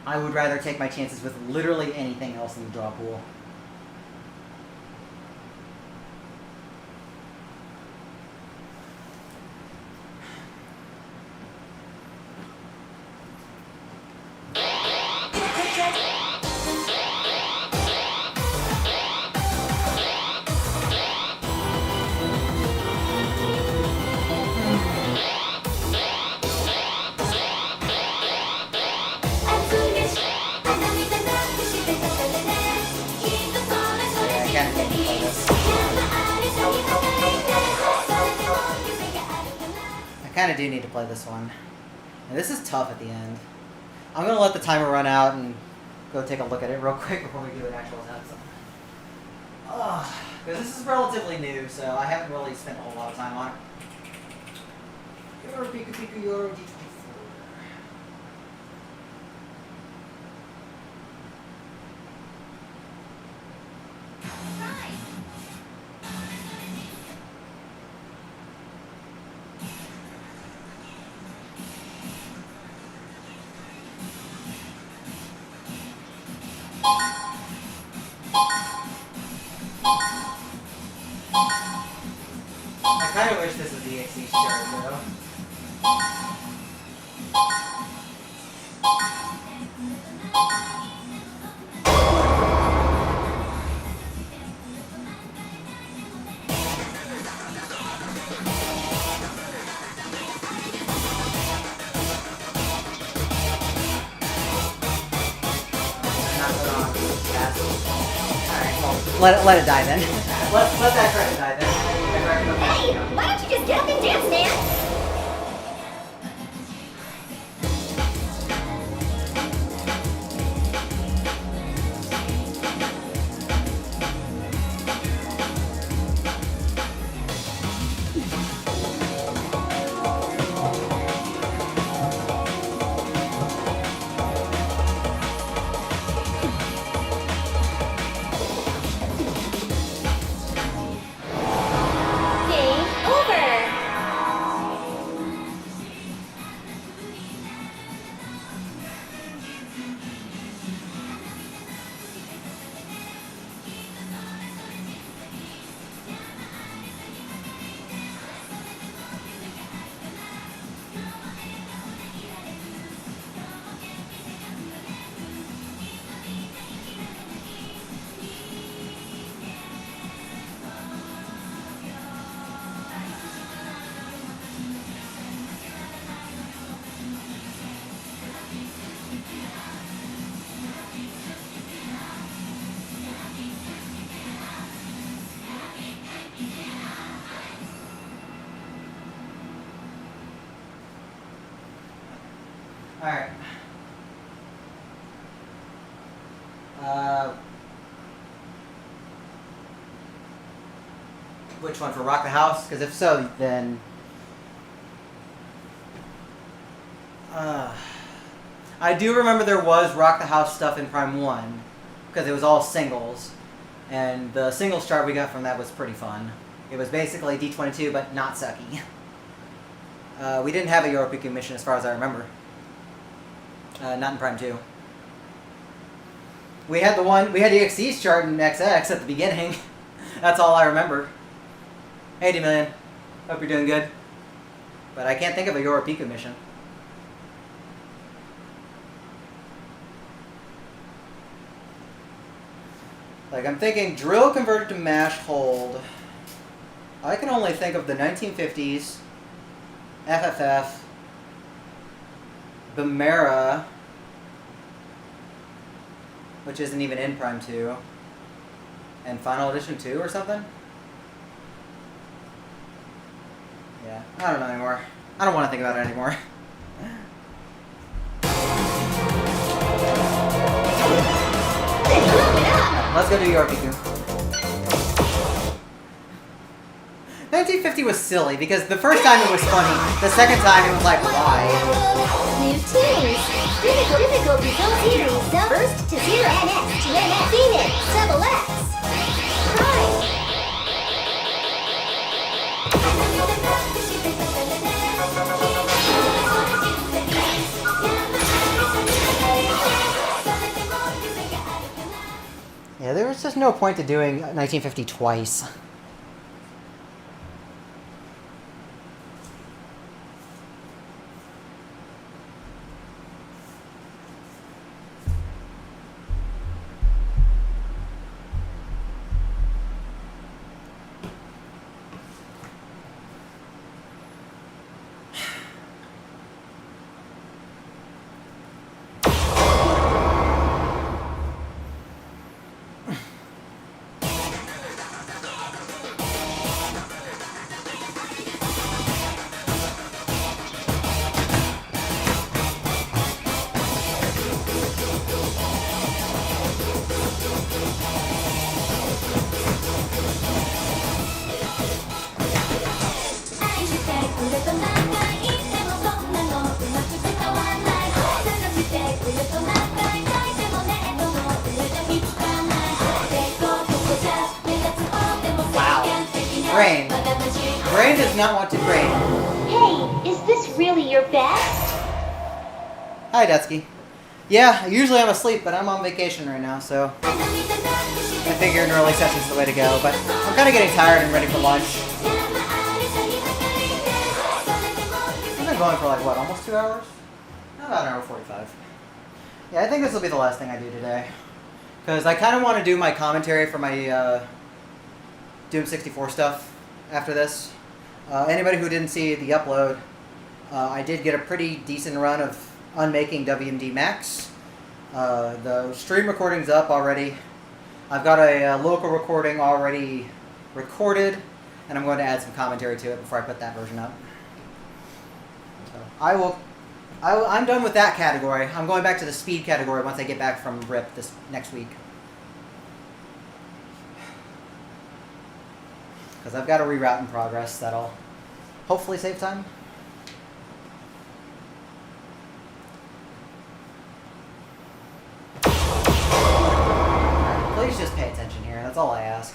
I would rather take my chances with literally anything else in the draw pool. I kind of do need to play this one. And this is tough at the end. I'm going to let the timer run out and go take a look at it real quick before we do an actual test. Because this is relatively new, so I haven't really spent a whole lot of time on it. Euro Pika Pika Euro D24. I kind of wish this was the XC chart, though. Let it die then. let that credit die then. Hey, why don't you just get up and dance, man? Alright. Which one, for Rock the House? Because if so, then... I do remember there was Rock the House stuff in Prime 1, because it was all singles. And the singles chart we got from that was pretty fun. It was basically D22, but not sucky. We didn't have a European mission as far as I remember. Not in Prime 2. We had the Xyz chart in XX at the beginning. That's all I remember. Hey D-Million. Hope you're doing good. But I can't think of a European mission. Like, I'm thinking drill converted to mash hold. I can only think of the 1950s, FFF, Bimera, which isn't even in Prime 2, and Final Edition 2 or something? Yeah, I don't know anymore. I don't want to think about it anymore. Let's go do your PQ. 1950 was silly because the first time it was funny, the second time it was like, why? New teams. Difficult result series. First to zero. NX to NX. Phoenix. Double X. Prime. Yeah, there was just no point to doing 1950 twice. Brain. Brain does not want to train. Hey, is this really your best? Hi, Detsky. Yeah, usually I'm asleep, but I'm on vacation right now, so I figure an early session's the way to go, but I'm kind of getting tired and ready for lunch. I've been going for like, what, almost 2 hours? About an hour 45. Yeah, I think this will be the last thing I do today. Because I kind of want to do my commentary for my Doom 64 stuff after this. Anybody who didn't see the upload, I did get a pretty decent run of unmaking WMD Max. The stream recording's up already. I've got a local recording already recorded, and I'm going to add some commentary to it before I put that version up. So I'm done with that category. I'm going back to the speed category once I get back from RIP this next week. Because I've got a reroute in progress that'll hopefully save time. Please just pay attention here. That's all I ask.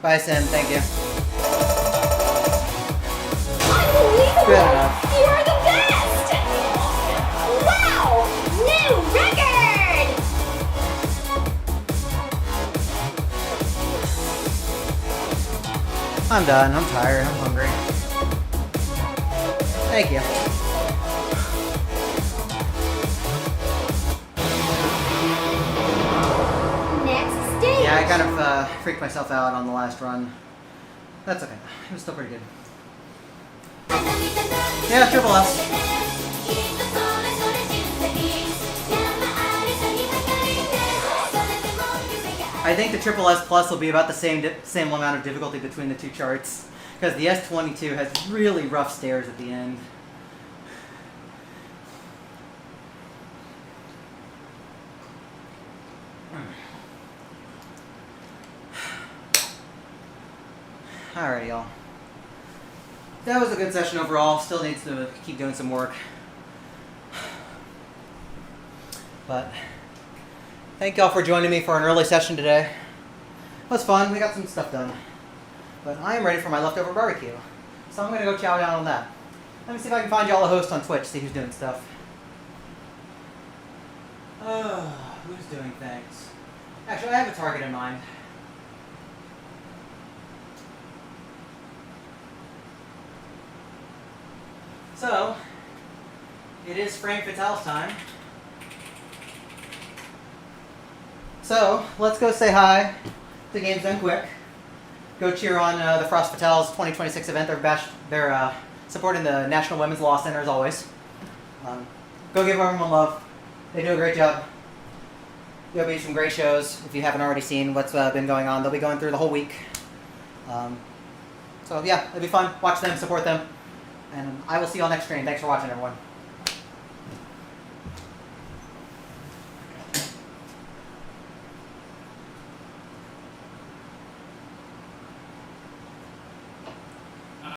Bye, Sim. Thank you. Unbelievable! Good enough. You're the best! Wow! New record! I'm done. I'm tired. I'm hungry. Thank you. Next stage. Yeah, I kind of freaked myself out on the last run. That's okay. It was still pretty good. Yeah, triple S. I think the triple S Plus will be about the same amount of difficulty between the two charts, because the S22 has really rough stairs at the end. Alright, y'all. That was a good session overall. Still needs to keep doing some work. But thank y'all for joining me for an early session today. It was fun. We got some stuff done. But I am ready for my leftover barbecue. So I'm going to go chow down on that. Let me see if I can find y'all a host on Twitch, see who's doing stuff. Who's doing things? Actually, I have a target in mind. So, it is Frank Fatale's time. So, let's go say hi to Games Done Quick. Go cheer on the Frost Fatale's 2026 event. They're supporting the National Women's Law Center as always. Go give everyone love. They do a great job. There'll be some great shows if you haven't already seen what's been going on. They'll be going through the whole week. So yeah, it'll be fun. Watch them, support them. And I will see you all next stream. Thanks for watching, everyone.